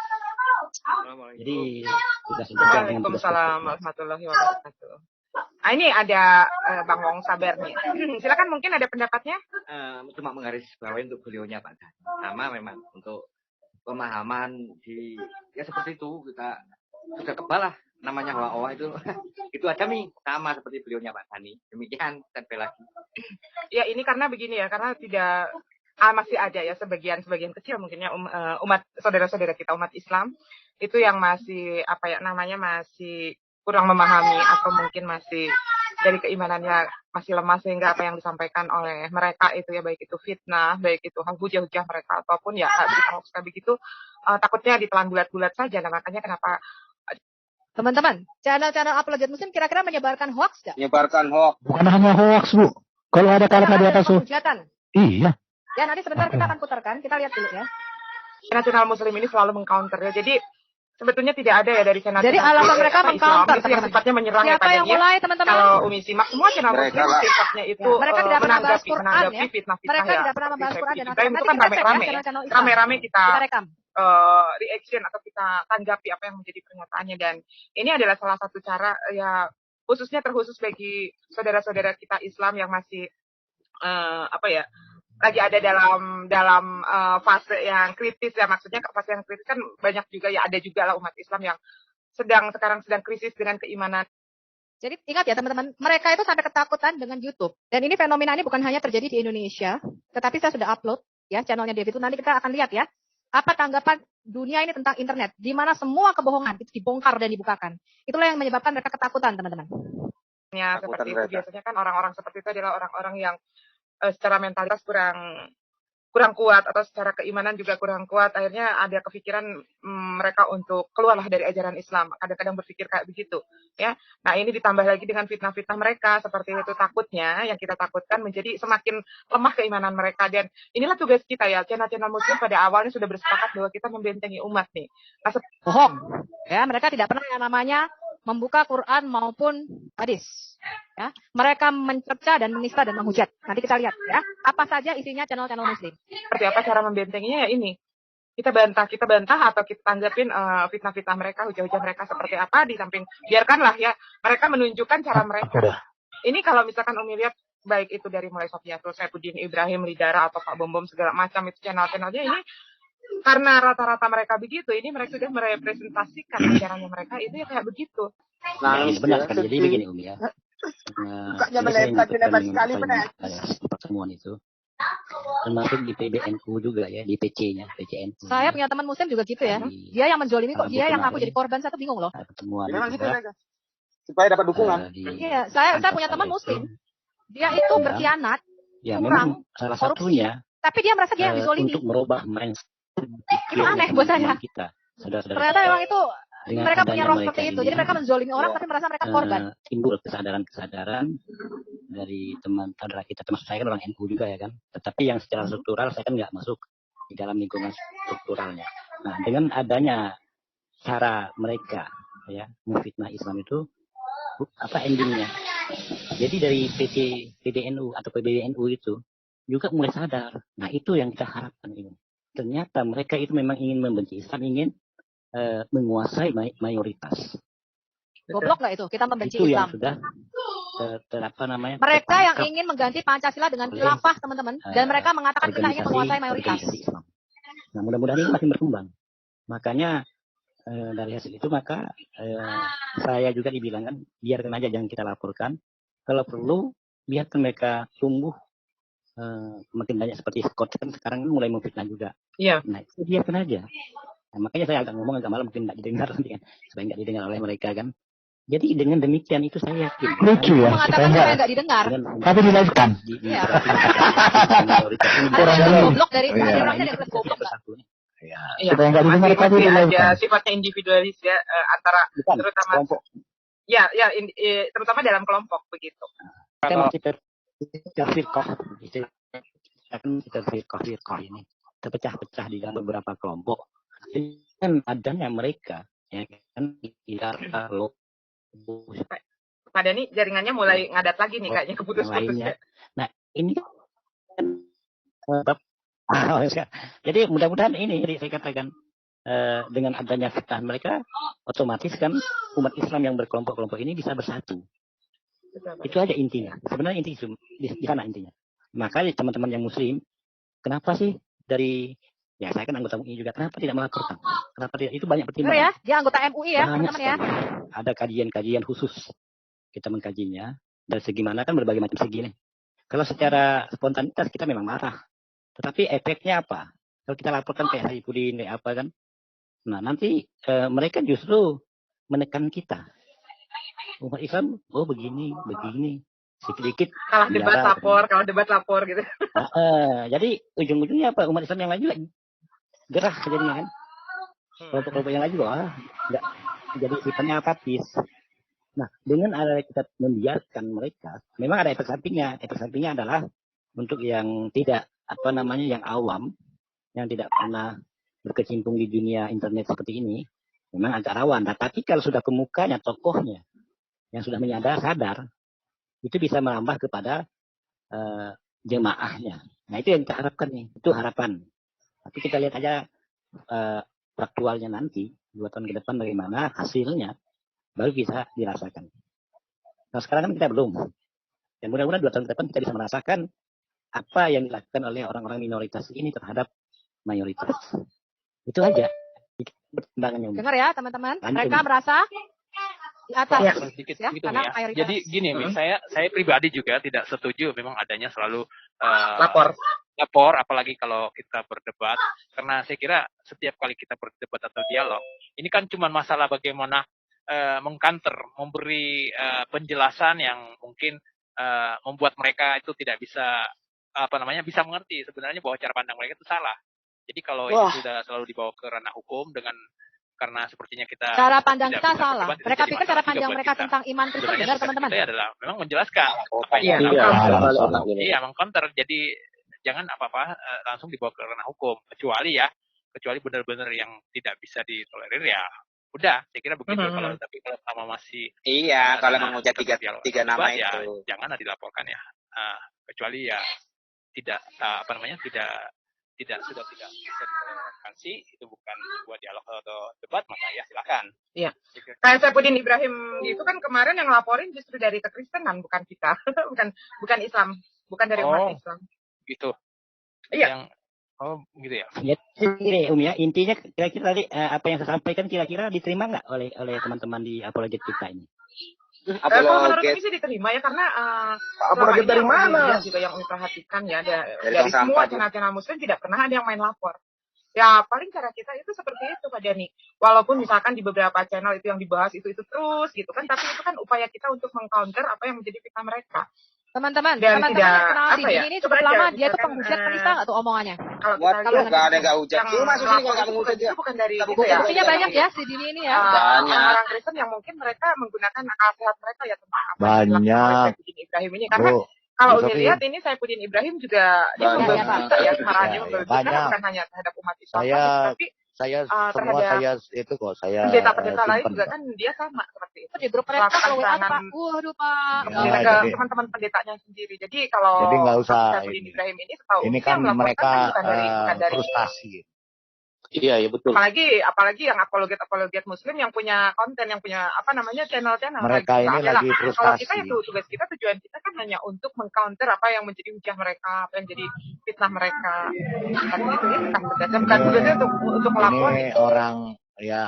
Jadi tugas untuk Waalaikumsalam warahmatullahi wabarakatuh. Nah, ini ada Bang Wong Sabar nih. Silakan, mungkin ada pendapatnya. Cuma menggarisbawahi untuk beliaunya Pak Dhani. Sama memang untuk pemahaman ya seperti itu, kita sudah kebal lah namanya hawa itu. Itu aja nih, sama seperti beliaunya Pak Dhani. Demikian, sampai lagi. Ya ini karena begini ya, karena tidak masih ada ya sebagian kecil mungkinnya umat saudara-saudara kita umat Islam itu yang masih masih kurang memahami atau mungkin masih dari keimanannya masih lemah, sehingga apa yang disampaikan oleh mereka itu ya, baik itu fitnah, baik itu hujah-hujah mereka ataupun ya hoax begitu, takutnya ditelan bulat-bulat saja. Nah, makanya kenapa teman-teman, channel-channel Apologet Muslim kira-kira menyebarkan hoax nggak? Menyebarkan hoax. Bukan hanya hoax, Bu. Kalau ada kalimat di atas, iya. Ya, nanti sebentar kita akan putarkan. Kita lihat dulu ya. Channel Muslim ini selalu mengcounter ya. Jadi sebetulnya tidak ada ya dari channel. Jadi alasan mereka mengcounter itu yang sifatnya menyerang ya. Siapa yang mulai, teman-teman? Kalau Umi simak semua channel Muslim sifatnya itu mereka tidak pernah bahas Quran ya. Fitnah-fitnah Mereka ya. tidak pernah membahas Quran dan itu kan rame-rame kita rekam. Reaction atau kita tanggapi apa yang menjadi pernyataannya, dan ini adalah salah satu cara ya, khususnya terkhusus bagi saudara-saudara kita Islam yang masih lagi ada dalam fase yang kritis ya. Maksudnya fase yang kritis kan banyak juga ya, ada juga lah umat Islam yang sekarang sedang krisis dengan keimanan. Jadi ingat ya teman-teman, mereka itu sampai ketakutan dengan YouTube. Dan ini fenomena ini bukan hanya terjadi di Indonesia, tetapi saya sudah upload ya channelnya Dev itu. Nanti kita akan lihat ya, apa tanggapan dunia ini tentang internet, di mana semua kebohongan itu dibongkar dan dibukakan. Itulah yang menyebabkan mereka ketakutan, teman-teman. Ya, seperti itu biasanya kan orang-orang seperti itu adalah orang-orang yang secara mentalitas kurang kuat atau secara keimanan juga kurang kuat. Akhirnya ada kepikiran mereka untuk keluarlah dari ajaran Islam. Kadang-kadang berpikir kayak begitu ya. Nah, ini ditambah lagi dengan fitnah-fitnah mereka seperti itu, takutnya yang kita takutkan menjadi semakin lemah keimanan mereka. Dan inilah tugas kita ya, channel-channel Muslim pada awalnya sudah bersepakat bahwa kita membentengi umat nih. Nah, bohong ya, mereka tidak pernah yang namanya membuka Quran maupun hadis. Ya, mereka mencerca dan menista dan menghujat. Nanti kita lihat ya, apa saja isinya channel-channel Muslim. Seperti apa cara membentenginya ya ini. Kita bantah atau kita tanggapin fitnah-fitnah mereka, hujah-hujah mereka seperti apa, di samping biarkanlah ya mereka menunjukkan cara mereka. Ini kalau misalkan Umi lihat baik itu dari mulai Sofiatul Saifuddin Ibrahim, Lidara atau Pak Bom segala macam itu channel-channelnya ini, karena rata-rata mereka begitu, ini mereka sudah merepresentasikan ajarannya mereka itu ya kayak begitu. Nah, benar sekali. Jadi begini Umi ya. Bukanya melebar sekali benar. Pertemuan itu. termasuk di PBNU juga ya, di PC-nya, PCNU. Saya punya teman muslim juga gitu ya. Dia yang menzolimi kok, dia yang aku jadi korban, saya tuh bingung loh. Pertemuan supaya dapat dukungan. Iya, saya punya teman muslim. Dia itu berkhianat, curang, salah korupsi. Satunya, tapi dia merasa dia yang dizolimi. Untuk merubah mindset. Itu aneh buat saya. Kita. Ternyata memang itu mereka punya roh seperti itu. Jadi mereka menzolimi orang tapi merasa mereka korban. Timbul kesadaran dari teman saudara kita, termasuk saya kan orang NU juga ya kan. Tetapi yang secara struktural saya kan nggak masuk di dalam lingkungan strukturalnya. Nah, dengan adanya cara mereka ya memfitnah Islam itu apa endingnya? Jadi dari PBNU atau PBNU itu juga mulai sadar. Nah, itu yang kita harapkan ini. Ternyata mereka itu memang ingin membenci Islam, ingin menguasai mayoritas. Goblok nggak itu? Kita membenci itu Islam. Yang sudah apa namanya? Mereka yang ingin mengganti Pancasila dengan khilafah, teman-teman. Dan mereka mengatakan kita ingin menguasai mayoritas. Nah, mudah-mudahan ini makin berkembang. Makanya dari hasil itu maka saya juga dibilangkan biarkan aja, jangan kita laporkan. Kalau perlu biarkan mereka tumbuh makin banyak seperti Scott kan sekarang mulai memfitnah juga. Iya. Nah, itu biarkan aja. Nah, makanya saya agak ngomong agak malam mungkin nggak didengar nanti kan, supaya nggak didengar oleh mereka kan. Jadi dengan demikian itu saya yakin. Lucu ya, mengatakan supaya nggak didengar. Tapi dilakukan. Iya. Kurang goblok dari orangnya dari kelas goblok. Iya. Iya. Supaya nggak didengar tapi dilakukan. Ada sifatnya individualis ya antara terutama kelompok. Ya, terutama dalam kelompok begitu. Kita masih terfirqah ini terpecah-pecah di dalam beberapa kelompok. Dan adanya mereka ya kan kalau Pak Dani jaringannya mulai ngadat lagi nih kayaknya keputus-putus ya. Nah, ini kan jadi mudah-mudahan ini saya katakan dengan adanya fitnah mereka otomatis kan umat Islam yang berkelompok-kelompok ini bisa bersatu. Itu aja intinya. Sebenarnya inti di sana intinya. Makanya teman-teman yang muslim, kenapa sih dari ya saya kan anggota MUI juga, kenapa tidak melaporkan? Kenapa tidak? Itu banyak pertimbangan. Ya, dia anggota MUI ya, teman-teman ya. Ada kajian-kajian khusus kita mengkajinya dari segi mana kan berbagai macam segi nih. Kalau secara spontanitas kita memang marah, tetapi efeknya apa? Kalau kita laporkan kayak Saipudin kayak apa kan, nah nanti mereka justru menekan kita. Umat Islam, oh begini, sedikit. Kalau debat lapor gitu. Jadi ujung-ujungnya apa? Umat Islam yang lain juga gerah jadinya kan. Kelompok-kelompok yang lain juga nggak jadi sifatnya apatis. Nah, dengan ada kita membiarkan mereka, memang ada efek sampingnya. Efek sampingnya adalah untuk yang tidak yang awam, yang tidak pernah berkecimpung di dunia internet seperti ini, memang agak rawan. Nah, tapi kalau sudah ke mukanya tokohnya yang sudah sadar, itu bisa merambah kepada jemaahnya. Nah, itu yang kita harapkan nih. Itu harapan. Tapi kita lihat aja faktualnya nanti 2 tahun ke depan bagaimana hasilnya, baru bisa dirasakan. Nah, sekarang kan kita belum. Dan mudah-mudahan 2 tahun ke depan kita bisa merasakan apa yang dilakukan oleh orang-orang minoritas ini terhadap mayoritas. Itu aja. Pertimbangannya. Dengar ya teman-teman. Mereka merasa di atas sedikit ya, gitu karena ya. Jadi gini, saya pribadi juga tidak setuju memang adanya selalu lapor, apalagi kalau kita berdebat, karena saya kira setiap kali kita berdebat atau dialog, ini kan cuma masalah bagaimana mengkanter, memberi penjelasan yang mungkin membuat mereka itu tidak bisa bisa mengerti sebenarnya bahwa cara pandang mereka itu salah. Jadi kalau itu sudah selalu dibawa ke ranah hukum karena sepertinya kita cara pandang kita salah. Mereka pikir cara pandang mereka tentang iman Kristen benar, teman-teman. Itu adalah memang menjelaskan apa yang mengcounter. Jadi jangan apa-apa langsung dibawa ke ranah hukum, kecuali benar-benar yang tidak bisa ditolerir ya. Udah, saya kira begitu. Tapi kalau sama masih kalau mengucap tiga nama ya, itu janganlah dilaporkan ya. Kecuali ya tidak sudah tidak bisa ditoleransi, itu bukan sebuah dialog atau debat, maka ya silakan. Iya. Kayak Saipudin Ibrahim itu kan kemarin yang laporin justru dari kekristenan, bukan kita, bukan Islam, bukan dari umat Islam. Gitu. Iya. Gitu ya. Ya, intinya kira-kira tadi apa yang saya sampaikan kira-kira diterima nggak oleh teman-teman di apologet kita ini? Kalau menurut Umi sih diterima ya, karena Apologet dari mana? juga yang Umi perhatikan ya, Dari dari semua sampah, channel-channel muslim tidak pernah ada yang main lapor. Ya paling cara kita itu seperti itu Pak Dani. Walaupun misalkan di beberapa channel itu yang dibahas itu terus gitu kan, tapi itu kan upaya kita untuk mengcounter apa yang menjadi fitnah mereka. Teman-teman Dan yang tidak kenal apa ya? ini cukup lama, dia tuh penghujat bisa nggak tuh omongannya? Kalau kita lihat nggak ada nggak hujat. yang Lu masuk sini lapor nggak itu menghujat ya? bukan dari Nggak gitu ya. Buktinya banyak ya si Dini ini ya. Orang Kristen yang mungkin mereka menggunakan akal sehat mereka ya tentang apa yang Banyak. dilakukan oleh Saifuddin Ibrahim ini, karena Bu, kalau Bu Umi Sofi. lihat ini Saifuddin Ibrahim juga dia Banyak. membebaskan ya caranya Ya, membebaskan banyak. bukan hanya terhadap umat Islam Saya tapi semua terhadap saya itu kok saya pendeta-pendeta lain simpen, juga Pak. kan dia sama seperti itu. Di grup mereka Melakukan kalau WA tuh, serangan Pak. Waduh Pak. Ya, ke jadi- teman-teman pendetanya sendiri. Jadi kalau Jadi nggak usah Saifuddin ini. Ibrahim ini setahu Ini Umi kan yang melaporkan mereka kan bukan dari frustasi. Iya, ya betul. apalagi yang apologet muslim yang punya konten, yang punya apa namanya channel-channel Mereka ini Nggak ada lagi lah. frustasi. Kalau kita itu tugas kita, tujuan kita kan hanya untuk mengcounter apa yang menjadi hujah mereka, apa yang jadi fitnah mereka. Kan gitu ya, bukan tugasnya untuk melapor. Ini orang ya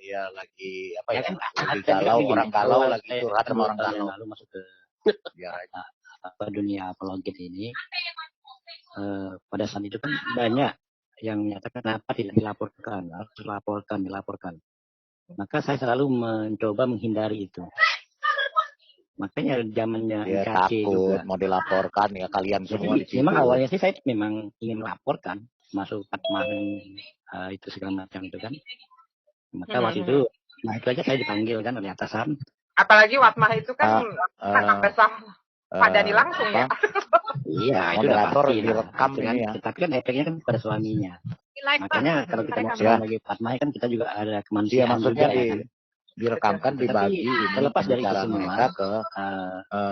ya lagi apa ya? Lagi galau, orang galau lagi curhat sama orang galau. Lalu masuk ke Biar aja. dunia apologet ini, pada saat itu kan banyak yang menyatakan kenapa tidak dilaporkan, harus dilaporkan. Maka saya selalu mencoba menghindari itu. Makanya zamannya Dia NKC takut juga. mau dilaporkan ya kalian semua di Jadi situ. memang awalnya sih saya memang ingin melaporkan, masuk Fatmah itu segala macam itu kan. Maka waktu itu, nah itu aja saya dipanggil kan oleh atasan. Apalagi Watmah itu kan sampai sah Pak Dani eh, langsung ya. Iya, itu udah moderator pasti lah. direkam Itu kan. ini ya. Tetapi kan efeknya kan pada suaminya. Like, Pak. Makanya kalau kita mau Mereka serang bagi Fatmah kan kita juga ada Iya kemanusiaan maksudnya juga ya kan. direkamkan dibagi ini terlepas dari itu pembicaraan semua, mereka ke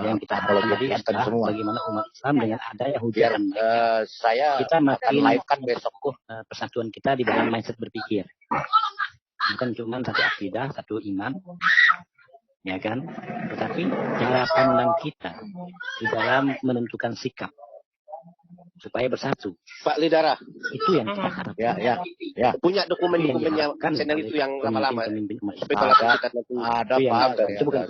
yang kita apologet tadi Kristen adalah semua. bagaimana umat Islam dengan adanya Biar hujatan saya kita akan makin live kan besok. persatuan kita di dalam mindset berpikir, bukan cuma satu akidah, satu iman, ya kan, tetapi cara pandang kita di dalam menentukan sikap supaya bersatu. Pak Lidara, Itu yang kita harapkan. Ya. punya dokumen-dokumennya Kan channel itu yang lama-lama. pemimpin umat Tapi Islam. kalau kita nanti Ada Itu yang Pak, kita- itu bukan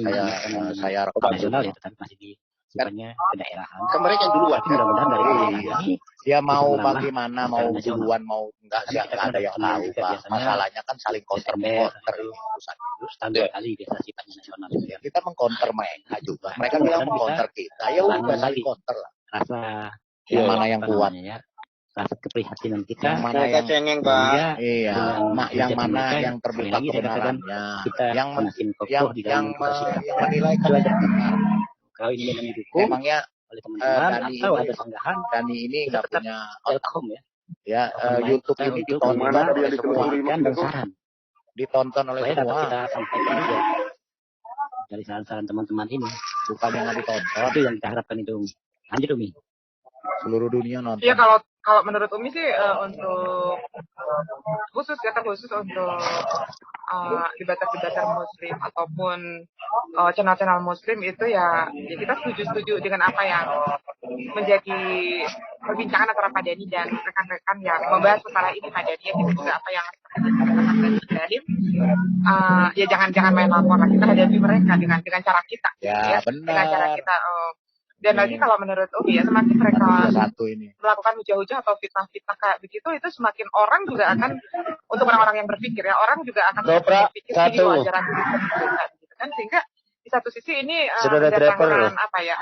saya rekam nasional semua. ya, tetapi masih di sifatnya kedaerahan. ke mereka yang duluan. Tapi mudah-mudahan dari Iya. ini Dia mau Itu lama, bagaimana, mau secara nasional. duluan, mau enggak sih, Kan kita enggak ada yang kan tahu juga Pak. biasanya Masalahnya kan saling counter Desember, urusan. terus standar kali biasa sifatnya nasional. Ya, kita mengcounter mereka juga. Mereka Nah, bilang kita mengcounter kita. Ya udah bangun saling lagi. counter lah. Rasa Yang mana yang apa kuat. namanya ya, rasa keprihatinan kita. Yang mana Mereka yang cengeng, Pak. Sehingga iya, dengan yang hujatan mana mereka, yang sekali terbuka lagi saya katakan, kebenarannya. kita Yang makin kokoh di dalam menentukan sikap. yang menilai kan yang benar. Kalau ini memang didukung Emangnya oleh teman-teman Dani atau ini- ada sanggahan, Dani ini kita nggak tetap punya welcome ya. ya Welcome YouTube kita ini untuk ditonton Mana dia oleh semua, ditelusuri masukan dan saran. ditonton oleh Supaya dapat semua. kita sampaikan juga dari saran-saran teman-teman ini. Bukannya nggak ditonton, Itu yang kita harapkan itu. Lanjut Umi. seluruh dunia nonton. Iya, kalau menurut Umi sih untuk terkhusus untuk debater-debater muslim ataupun channel-channel muslim itu ya kita setuju dengan apa yang menjadi perbincangan antara Pak Dani dan rekan-rekan yang membahas masalah ini. Pak Dani ya, kita juga apa yang dikatakan Dani Ibrahim, ya jangan main lapor lah, kita hadapi mereka dengan cara kita. Ya, Dengan cara benar. kita dan lagi kalau menurut Umi ya, semakin mereka Satu ini. melakukan hujah-hujah atau fitnah-fitnah kayak begitu, itu semakin orang juga akan, untuk orang-orang yang berpikir ya, orang juga akan berpikir ini loh ajaran Kristen gitu kan, sehingga di satu sisi ini mendatangkan apa ya,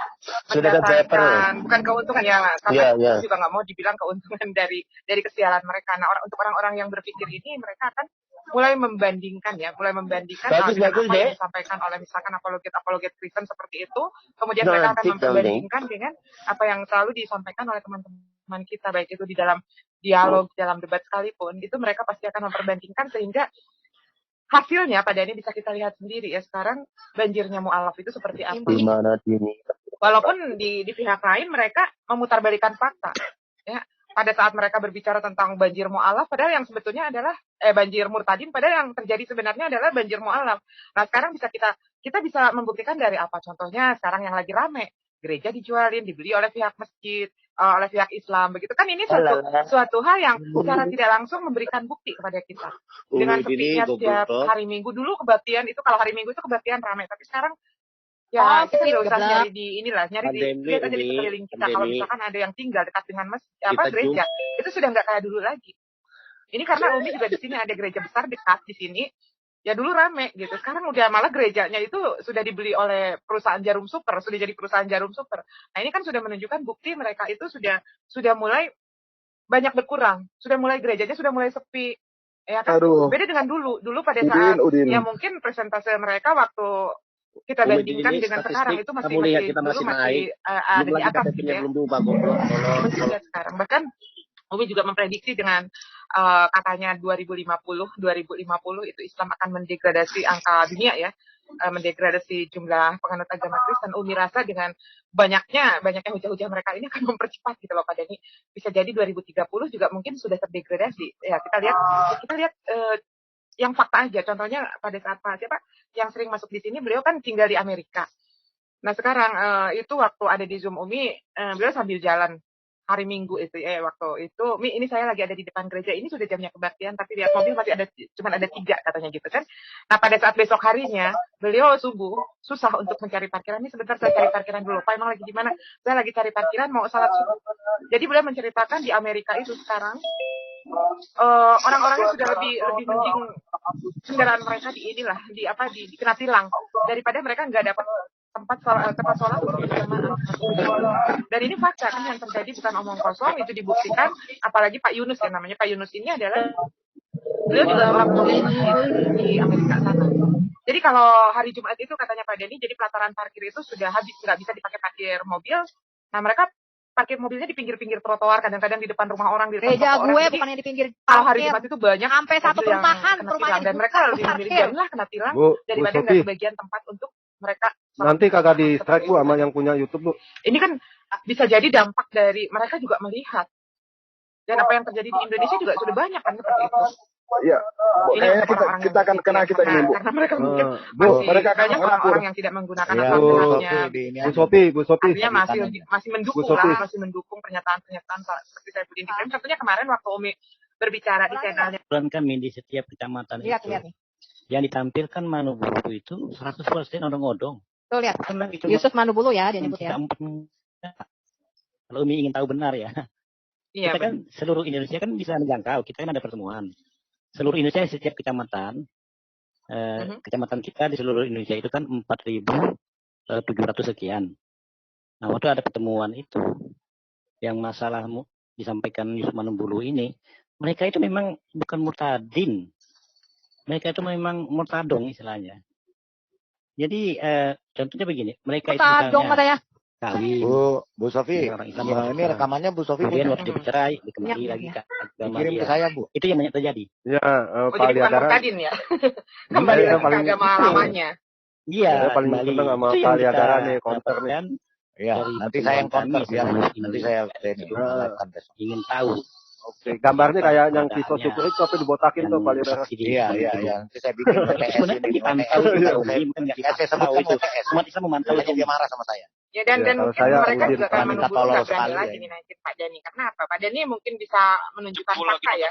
mendatangkan bukan keuntungan ya, karena juga nggak mau dibilang keuntungan dari kesialan mereka. Nah, untuk orang-orang yang berpikir ini, mereka akan mulai membandingkan apa yang disampaikan oleh misalkan apologet Kristen seperti itu, kemudian mereka akan membandingkan dengan apa yang selalu disampaikan oleh teman-teman kita, baik itu di dalam dialog, dalam debat sekalipun, itu mereka pasti akan memperbandingkan, sehingga hasilnya pada ini bisa kita lihat sendiri ya, sekarang banjirnya mu'alaf itu seperti apa. Walaupun di pihak lain mereka memutarbalikan fakta ya. Pada saat mereka berbicara tentang banjir mu'alaf, padahal yang sebetulnya adalah banjir murtadin, padahal yang terjadi sebenarnya adalah banjir mu'alaf. Nah, sekarang kita bisa membuktikan dari apa? Contohnya sekarang yang lagi rame, gereja dijualin, dibeli oleh pihak masjid, oleh pihak Islam, begitu kan, ini suatu hal yang secara tidak langsung memberikan bukti kepada kita. Dengan sepinya setiap hari Minggu, dulu kebaktian itu, kalau hari Minggu itu kebaktian ramai, tapi sekarang Ya, kita sip, nggak usah geblek. nyari di inilah, nyari di Pandemi, lihat aja di Umi. sekeliling kita. Kalau Pandemi. misalkan ada yang tinggal dekat dengan Kita gereja, itu sudah nggak kayak dulu lagi. Ini karena Umi juga di sini ada gereja besar dekat di sini. Ya dulu rame gitu. Sekarang udah malah gerejanya itu sudah dibeli oleh perusahaan Jarum Super, sudah jadi perusahaan Jarum Super. Nah, ini kan sudah menunjukkan bukti mereka itu sudah mulai banyak berkurang. Sudah mulai gerejanya sudah mulai sepi. Ya kan? Aduh. Beda dengan dulu. Dulu pada saat Udin. ya mungkin persentase mereka waktu kita Umi, bandingkan ini dengan statistik, sekarang itu masih kamu lihat kita dulu masih masih naik. ada Belum di lagi atas gitu KTP-nya ya. belum berubah kok. Masih lihat sekarang. Bahkan Umi juga memprediksi dengan katanya 2050 itu Islam akan mendegradasi angka dunia ya, mendegradasi jumlah penganut agama Kristen. Umi rasa dengan banyaknya hujah-hujah mereka ini akan mempercepat gitu loh Pak Dani. Bisa jadi 2030 juga mungkin sudah terdegradasi. Ya kita lihat yang fakta aja. Contohnya pada saat siapa yang sering masuk di sini, beliau kan tinggal di Amerika. Nah sekarang itu waktu ada di Zoom Umi, beliau sambil jalan hari Minggu itu waktu itu ini saya lagi ada di depan gereja, ini sudah jamnya kebaktian tapi lihat mobil masih cuma ada 3 katanya gitu kan. Nah pada saat besok harinya beliau subuh susah untuk mencari parkiran, ini sebentar saya cari parkiran dulu Pak, emang lagi di mana? Saya lagi cari parkiran mau salat subuh. Jadi beliau menceritakan di Amerika itu sekarang orang-orangnya sudah lebih mending kendaraan mereka kena tilang daripada mereka nggak dapat tempat sholat untuk berjamaah. Dan ini fakta kan yang terjadi, bukan omong kosong, itu dibuktikan. Apalagi Pak Yunus ya, namanya Pak Yunus ini adalah beliau juga orang di Amerika sana. Jadi kalau hari Jumat itu katanya Pak Denny, jadi pelataran parkir itu sudah habis, nggak bisa dipakai parkir mobil. Nah mereka parkir mobilnya di pinggir-pinggir trotoar, kadang-kadang di depan rumah orang, di depan Gereja toko gue orang. bukannya di pinggir Kalau hari parkir. Jumat itu banyak Sampai satu mobil yang perumahan, kena perumahan tilang. Dan mereka lebih memilih biarlah kena tilang daripada nggak kebagian tempat untuk mereka. Nanti kagak di strike Bu sama yang punya YouTube Bu. Ini kan bisa jadi dampak dari mereka juga melihat. Dan apa yang terjadi di Indonesia juga sudah banyak kan seperti itu. Iya. Ini Kayaknya kita akan kena kita ini Bu. Karena mereka mungkin Bu, mereka akan banyak orang-orang yang tidak menggunakan akal sehatnya. Bu Sophie. Artinya masih mendukung pernyataan-pernyataan seperti saya Budin. Contohnya kemarin waktu Umi berbicara di channelnya. Kami di setiap kecamatan Lihat itu nih. yang ditampilkan Manubulu itu 100% odong-odong. Tuh lihat. Yusuf Manubulu ya dia nyebut ya. Kalau Umi ingin tahu benar ya. Iya, Kita kan seluruh Indonesia kan bisa menjangkau. Kita kan ada pertemuan. Seluruh Indonesia setiap kecamatan, kecamatan kita di seluruh Indonesia itu kan 4.700 sekian. Nah waktu ada pertemuan itu, yang masalah disampaikan Yusuf Manubulu ini, mereka itu memang bukan murtadin. Mereka itu memang murtadong istilahnya. Jadi contohnya begini, mereka itu misalnya kawin. Bu Sofi, ini rekamannya Bu Sofi. Kemudian waktu bercerai, kembali lagi ke agama dikirim dia. ke saya Bu. Itu yang banyak terjadi. Ya, Pak Liagara. Jadi bukan ya? Kembali ke agama lamanya. Iya, paling seneng sama Pak Liagara nih, counter nih. Iya, nanti saya yang counter biar nanti saya ingin tahu. Oke, gambarnya kayak yang di sosok itu tapi dibotakin tuh Pak Liagara. Iya. Nanti saya bikin PTS ini. Saya sebut PTS. Umat Islam memantau dia marah sama saya. Ya dan mungkin mereka juga akan menunggu nggak berani lagi nih naikin Pak Dani. Karena apa? Pak Dani mungkin bisa menunjukkan fakta ya.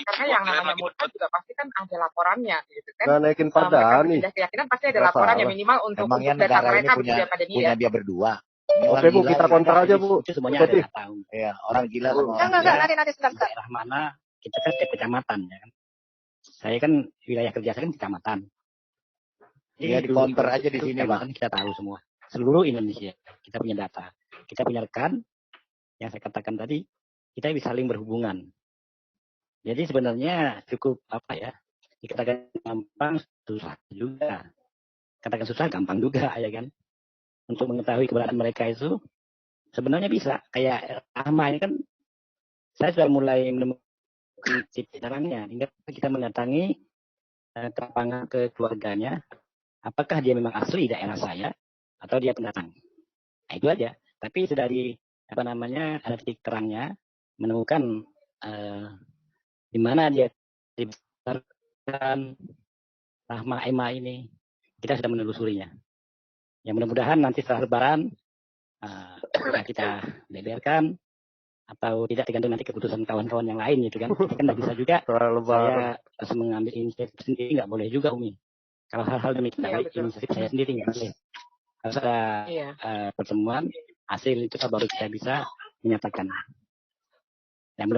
Karena yang namanya murtad juga pasti kan ada laporannya gitu kan. Nggak naikin Pak Dani. Sudah keyakinan pasti ada laporannya minimal untuk data mereka punya dia berdua. Oke Bu, kita konter aja Bu. Itu semuanya ada tahu. Iya, orang gila sama Enggak, nanti sebentar. Daerah mana kita kan setiap kecamatan ya kan. Saya kan wilayah kerja saya kan kecamatan. Iya, di counter aja di sini Pak. Kita tahu semua. Seluruh Indonesia kita punya data. Kita punya rekan yang saya katakan tadi, kita bisa saling berhubungan. Jadi sebenarnya cukup dikatakan gampang, susah juga. Katakan susah, gampang juga ya kan. Untuk mengetahui keberadaan mereka itu sebenarnya bisa. Kayak Ahmad ini kan saya sudah mulai menemukan caranya hingga kita mendatangi lapangan ke keluarganya. Apakah dia memang asli daerah saya atau dia pendatang? Nah, itu aja. Tapi sudah ada titik terangnya menemukan di mana dia dibesarkan Rahma Ema ini. Kita sudah menelusurinya. Ya mudah-mudahan nanti setelah Lebaran kita beberkan atau tidak tergantung nanti keputusan kawan-kawan yang lain gitu kan. Kita kan tidak bisa juga saya harus mengambil inisiatif sendiri, nggak boleh juga Umi. Kalau hal-hal demikian inisiatif saya sendiri nggak boleh. Harus ada pertemuan, hasil itu baru kita bisa menyatakan. Dan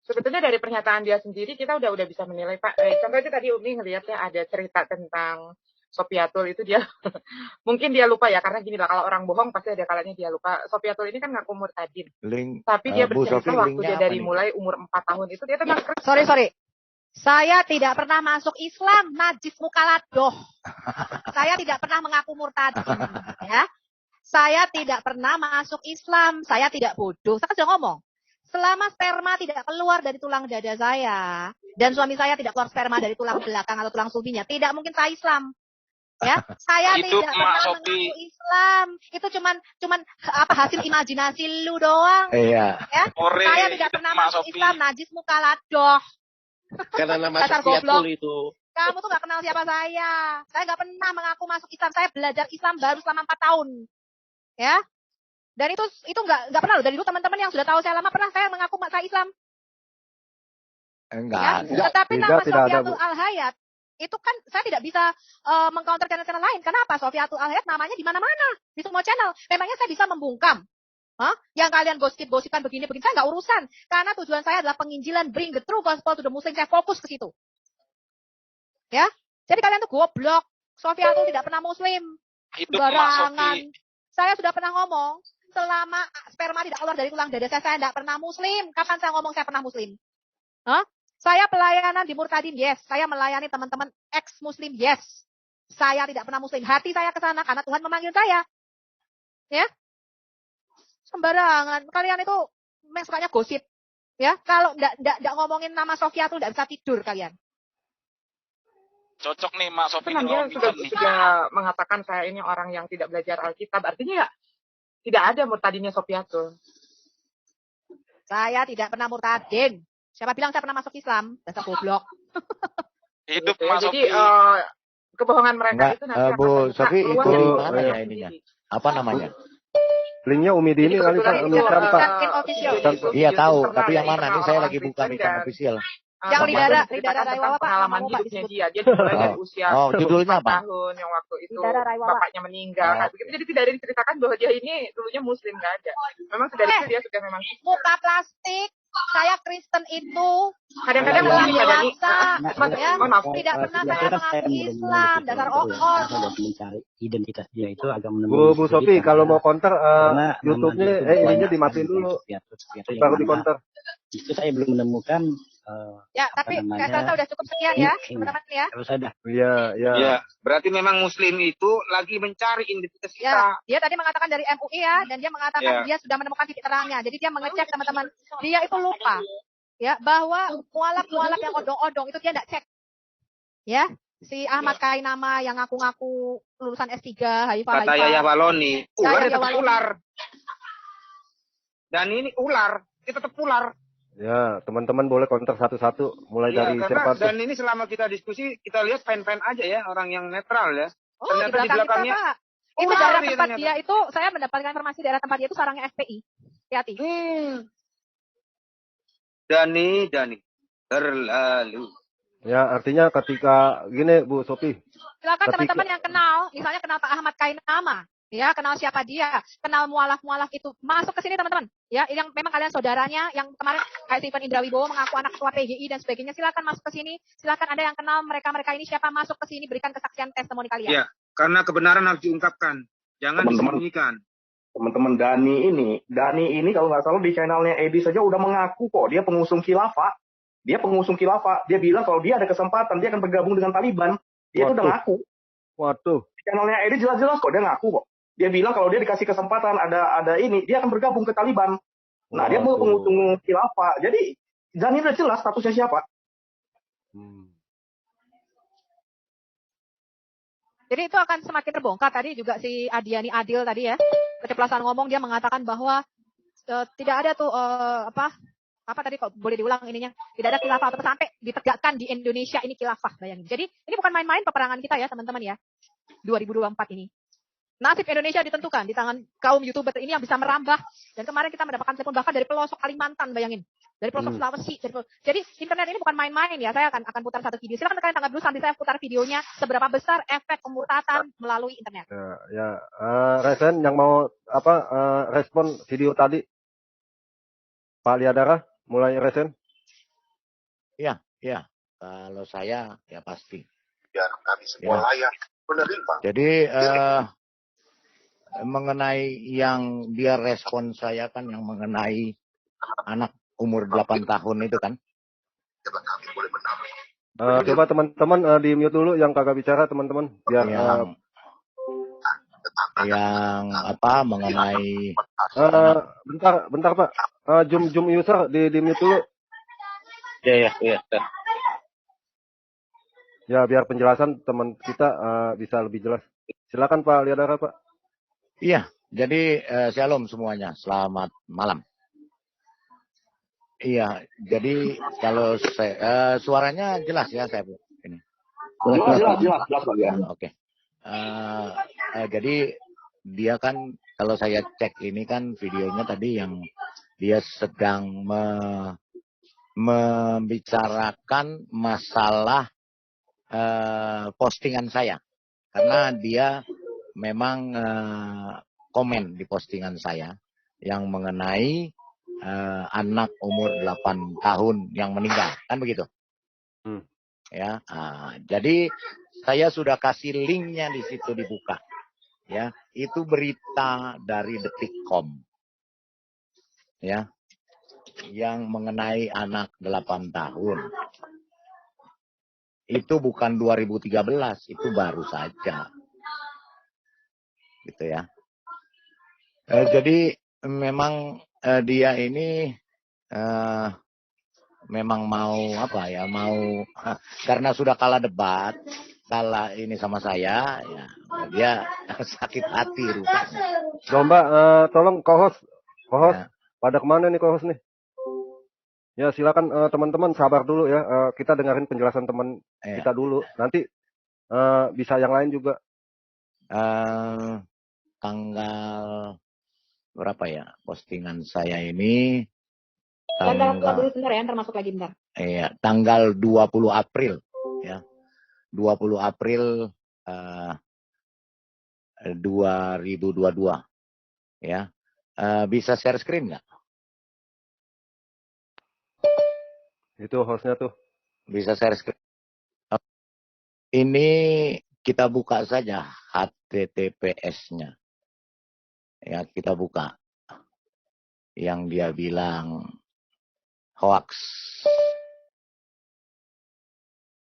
sebetulnya dari pernyataan dia sendiri kita udah bisa menilai, Pak. Contohnya tadi Umi ngelihatnya ada cerita tentang Sofiatul itu dia mungkin dia lupa ya, karena gini lah, kalau orang bohong pasti ada kalanya dia lupa. Sofiatul ini kan ngaku murtadin, tapi dia bercerita waktu dia dari mulai umur 4 tahun itu dia memang sorry. Saya tidak pernah masuk Islam, najis mukaladoh. Saya tidak pernah mengaku murtadin, ya. Saya tidak pernah masuk Islam, saya tidak bodoh. Saya sudah ngomong, selama sperma tidak keluar dari tulang dada saya, dan suami saya tidak keluar sperma dari tulang belakang atau tulang sulbinya, tidak mungkin saya Islam. Ya, saya tidak pernah mengaku Islam. Itu cuman hasil imajinasi lu doang. Iya. Ya? Saya tidak pernah masuk Islam, najis mukaladoh. Karena nama Sofiatul itu. Kamu tuh gak kenal siapa saya. Saya gak pernah mengaku masuk Islam. Saya belajar Islam baru selama 4 tahun. Ya. Dan itu nggak pernah loh. Dari dulu teman-teman yang sudah tahu saya lama pernah saya mengaku saya Islam. Enggak. Ya? Tetapi nama Sofiatul Al-Hayat itu kan saya tidak bisa mengcounter channel-channel lain. Kenapa? Sofiatul Al-Hayat namanya di mana-mana, di semua channel. Memangnya saya bisa membungkam? Yang kalian gosip-gosipan begini saya nggak urusan. Karena tujuan saya adalah penginjilan, bring the true gospel to the Muslim. Saya fokus ke situ. Ya. Jadi kalian tuh goblok. Sofiatul tidak pernah Muslim. Barangan. Saya sudah pernah ngomong, selama sperma tidak keluar dari tulang dada saya tidak pernah Muslim. Kapan saya ngomong saya pernah Muslim? Saya pelayanan di Murtadin, yes. Saya melayani teman-teman ex-Muslim, yes. Saya tidak pernah Muslim. Hati saya ke sana karena Tuhan memanggil saya. Ya. Sembarangan. Kalian itu memang sukanya gosip. Ya, kalau enggak ngomongin nama Sofiatul enggak bisa tidur kalian. Cocok nih Mak Sofi. Dia sudah mengatakan saya ini orang yang tidak belajar Alkitab. Artinya ya tidak ada murtadinnya Sofiatul. Saya tidak pernah murtadin. Siapa bilang saya pernah masuk Islam? Dasar goblok. Hidup Mak Sofi. Jadi kebohongan mereka itu nanti Bu Sofi itu mana ya ininya? Apa namanya? Linknya Umi Dini kali Pak, Umi Iya tahu, tapi yang mana? Ini saya lagi buka Mikan official. Yang lidara Raiwawa Pak, pengalaman hidupnya dia dimulai dari usia judulnya apa? tahun yang waktu itu bapaknya meninggal. Jadi tidak ada diceritakan bahwa dia ini dulunya Muslim, nggak ada. Memang dari itu dia sudah memang muka plastik. Saya Kristen itu kadang-kadang tidak pernah saya mengaku Islam, dasar okor. Mencari identitas dia itu agak Bu Sofi, kalau mau counter YouTube-nya ininya dimatiin dulu. Baru di counter. Itu saya belum menemukan. Ya, tapi saya rasa udah cukup sekian ya, teman-teman ya. Harus ada. Iya. Berarti memang Muslim itu lagi mencari identitas kita. Ya, dia tadi mengatakan dari MUI ya, dan dia mengatakan dia sudah menemukan titik terangnya. Jadi dia mengecek teman-teman. Dia itu lupa ya bahwa mualaf yang odong-odong itu dia tidak cek. Ya, si Ahmad Kainama yang ngaku-ngaku lulusan S3, Haifah. Kata Yahya Waloni, ular tetap ular. Dan ini ular, kita tetap ular. Ya, teman-teman boleh counter satu-satu mulai dari siapa. Dan ini selama kita diskusi kita lihat fan-fan aja ya, orang yang netral ya. Ternyata di belakangnya kita, Pak. Itu daerah tempat dia itu, saya mendapatkan informasi daerah tempat dia itu sarangnya FPI. Hati-hati. Dani terlalu. Ya, artinya ketika gini Bu Sofi. Silakan teman-teman yang kenal, misalnya kenal Pak Ahmad Kainama. Ya, kenal siapa dia, kenal mualaf-mualaf itu. Masuk ke sini teman-teman. Ya, yang memang kalian saudaranya, yang kemarin kayak Stephen Indra Wibowo mengaku anak ketua PGI dan sebagainya. Silakan masuk ke sini. Silakan ada yang kenal mereka-mereka ini siapa, masuk ke sini, berikan kesaksian testimoni kalian. Iya, karena kebenaran harus diungkapkan. Jangan disembunyikan. Teman-teman Dani ini kalau nggak salah di channelnya Edi saja udah mengaku kok dia pengusung khilafah. Dia bilang kalau dia ada kesempatan dia akan bergabung dengan Taliban. Dia itu udah ngaku. Waduh. Di channelnya Edi jelas-jelas kok dia ngaku kok. Dia bilang kalau dia dikasih kesempatan ada ini, dia akan bergabung ke Taliban. Nah, dia mau pengusung khilafah. Jadi, Dani udah jelas statusnya siapa. Jadi itu akan semakin terbongkar. Tadi juga si Adiani Adil tadi ya, keceplosan ngomong, dia mengatakan bahwa tidak ada tuh apa tadi kok boleh diulang ininya, tidak ada khilafah atau sampai ditegakkan di Indonesia ini khilafah, bayangin. Jadi ini bukan main-main peperangan kita ya teman-teman ya, 2024 ini. Nasib Indonesia ditentukan di tangan kaum YouTuber ini yang bisa merambah. Dan kemarin kita mendapatkan telepon bahkan dari pelosok Kalimantan, bayangin. Dari pelosok Sulawesi. Jadi internet ini bukan main-main ya. Saya akan putar satu video. Silakan kalian tangkap dulu sambil saya putar videonya. Seberapa besar efek pemurtatan melalui internet. Resen yang mau respon video tadi. Pak Liadara, mulai Resen. Iya. Kalau saya ya pasti. Biar kami semua layak menerima. Jadi mengenai yang dia respon saya kan yang mengenai anak umur 8 tahun itu kan. Coba teman-teman di mute dulu yang kagak bicara teman-teman biar yang apa mengenai bentar Pak. Zoom user di mute dulu. Iya. Ya biar penjelasan teman kita bisa lebih jelas. Silakan Pak Liadara Pak. Iya, jadi shalom semuanya, selamat malam. Iya, jadi kalau saya suaranya jelas ya saya ini. Jelas bagian. Oke. Jadi dia kan kalau saya cek ini kan videonya tadi yang dia sedang membicarakan masalah postingan saya karena dia memang komen di postingan saya yang mengenai anak umur 8 tahun yang meninggal kan begitu ya. Jadi saya sudah kasih linknya di situ dibuka ya, itu berita dari Detikcom ya yang mengenai anak 8 tahun. Itu bukan 2013, itu baru saja. Gitu ya. Jadi memang dia ini memang mau apa ya, mau karena sudah kalah debat, kalah ini sama saya, ya dia sakit hati rupanya. Mbak, tolong co-host, pada kemana nih co-host nih? Ya silakan teman-teman sabar dulu ya, kita dengerin penjelasan teman kita dulu, nanti bisa yang lain juga. Tanggal berapa ya postingan saya ini? Tanggal dulu bentar ya, termasuk lagi bentar. Iya, tanggal 20 April ya. 20 April 2022 ya. Bisa share screen nggak? Itu hostnya tuh. Bisa share screen. Ini kita buka saja HTTPS-nya. Ya, kita buka. Yang dia bilang hoax.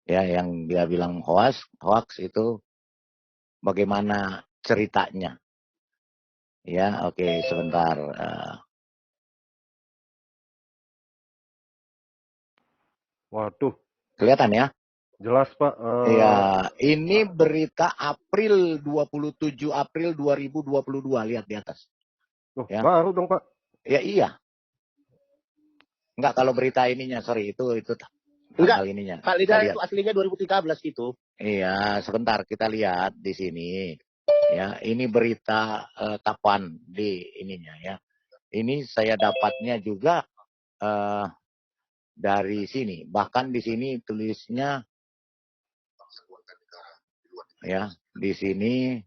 Ya, yang dia bilang hoax itu bagaimana ceritanya. Ya, oke, sebentar. Waduh. Kelihatan ya? Jelas Pak. Ya, ini berita April 27 April 2022, lihat di atas. Ya. Baru dong Pak. Ya iya. Enggak, kalau berita ininya, sorry, itu enggak ininya. Pak Lidah itu aslinya 2013 itu. Iya, sebentar kita lihat di sini. Ya, ini berita kapan di ininya ya. Ini saya dapatnya juga dari sini. Bahkan di sini tulisnya ya, di sini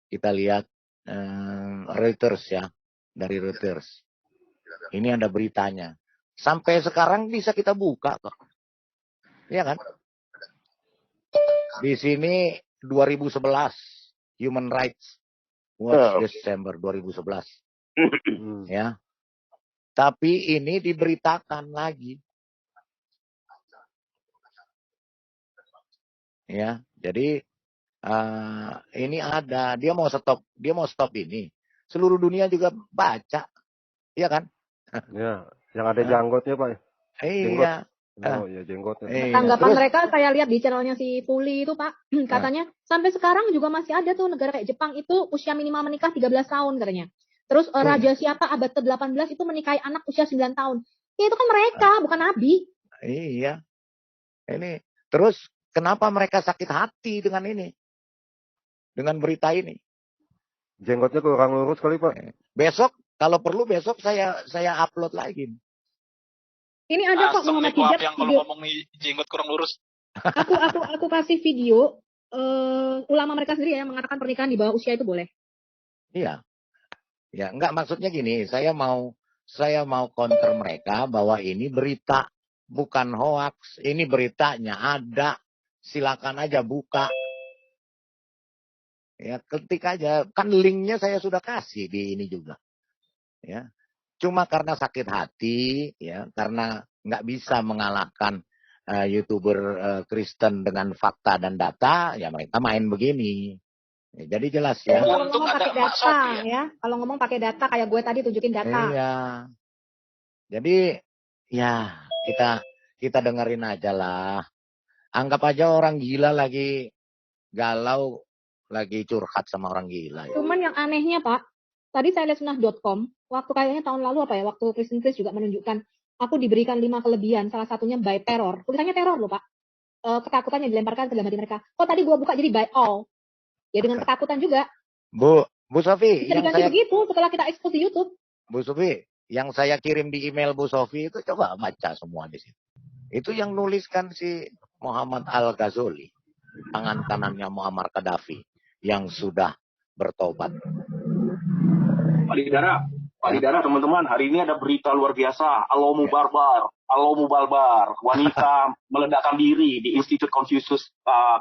kita lihat Reuters ya, dari Reuters. Ini ada beritanya. Sampai sekarang bisa kita buka kok. Iya kan? Di sini 2011 Human Rights Watch Desember 2011. Ya. Tapi ini diberitakan lagi. Ya, jadi ini ada, dia mau stop ini. Seluruh dunia juga baca. Iya kan? Ya, yang ada jenggotnya Pak. Iya. Oh iya, jenggotnya. Tanggapan mereka saya lihat di channelnya si Puli itu Pak, katanya sampai sekarang juga masih ada tuh negara kayak Jepang itu usia minimal menikah 13 tahun katanya. Terus raja siapa abad ke-18 itu menikahi anak usia 9 tahun. Ya itu kan mereka, bukan nabi. Iya. Ini terus kenapa mereka sakit hati dengan ini? Dengan berita ini? Jenggotnya kurang lurus kali, Pak. Besok, kalau perlu besok saya upload lagi. Ini ada kok Muhammad Hijab yang kalau video. ngomong jenggot kurang lurus. Aku kasih video ulama mereka sendiri yang mengatakan pernikahan di bawah usia itu boleh. Iya. Ya, enggak, maksudnya gini, saya mau counter mereka bahwa ini berita bukan hoax, ini beritanya ada. Silakan aja buka. Ya, ketik aja. Kan linknya saya sudah kasih di ini juga. Ya. Cuma karena sakit hati, ya, karena nggak bisa mengalahkan YouTuber Kristen dengan fakta dan data, ya mereka main begini. Ya, jadi jelas ya. Kalau ngomong pakai data ya. Kalau ngomong pakai data kayak gue tadi tunjukin data. Iya. Jadi ya kita dengerin aja lah. Anggap aja orang gila lagi galau, lagi curhat sama orang gila. Ya. Cuman yang anehnya Pak, tadi saya lihat sunnah.com, waktu kayaknya tahun lalu apa ya, waktu Kristen Chris juga menunjukkan, aku diberikan 5 kelebihan, salah satunya by terror. Tulisannya terror loh Pak. Ketakutan yang dilemparkan ke dalam hati mereka. Oh tadi gua buka jadi by all. Ya dengan ketakutan juga. Bu Sofi, bisa diganti begitu setelah kita ekspos di YouTube. Bu Sofi, yang saya kirim di email Bu Sofi itu coba baca semua di situ. Itu yang nuliskan si Muhammad Al-Ghazali, tangan kanannya Muammar Gaddafi yang sudah bertobat. Pak Lidara, teman-teman, hari ini ada berita luar biasa. Alomu Barbar, wanita meledakkan diri di Institut Confucius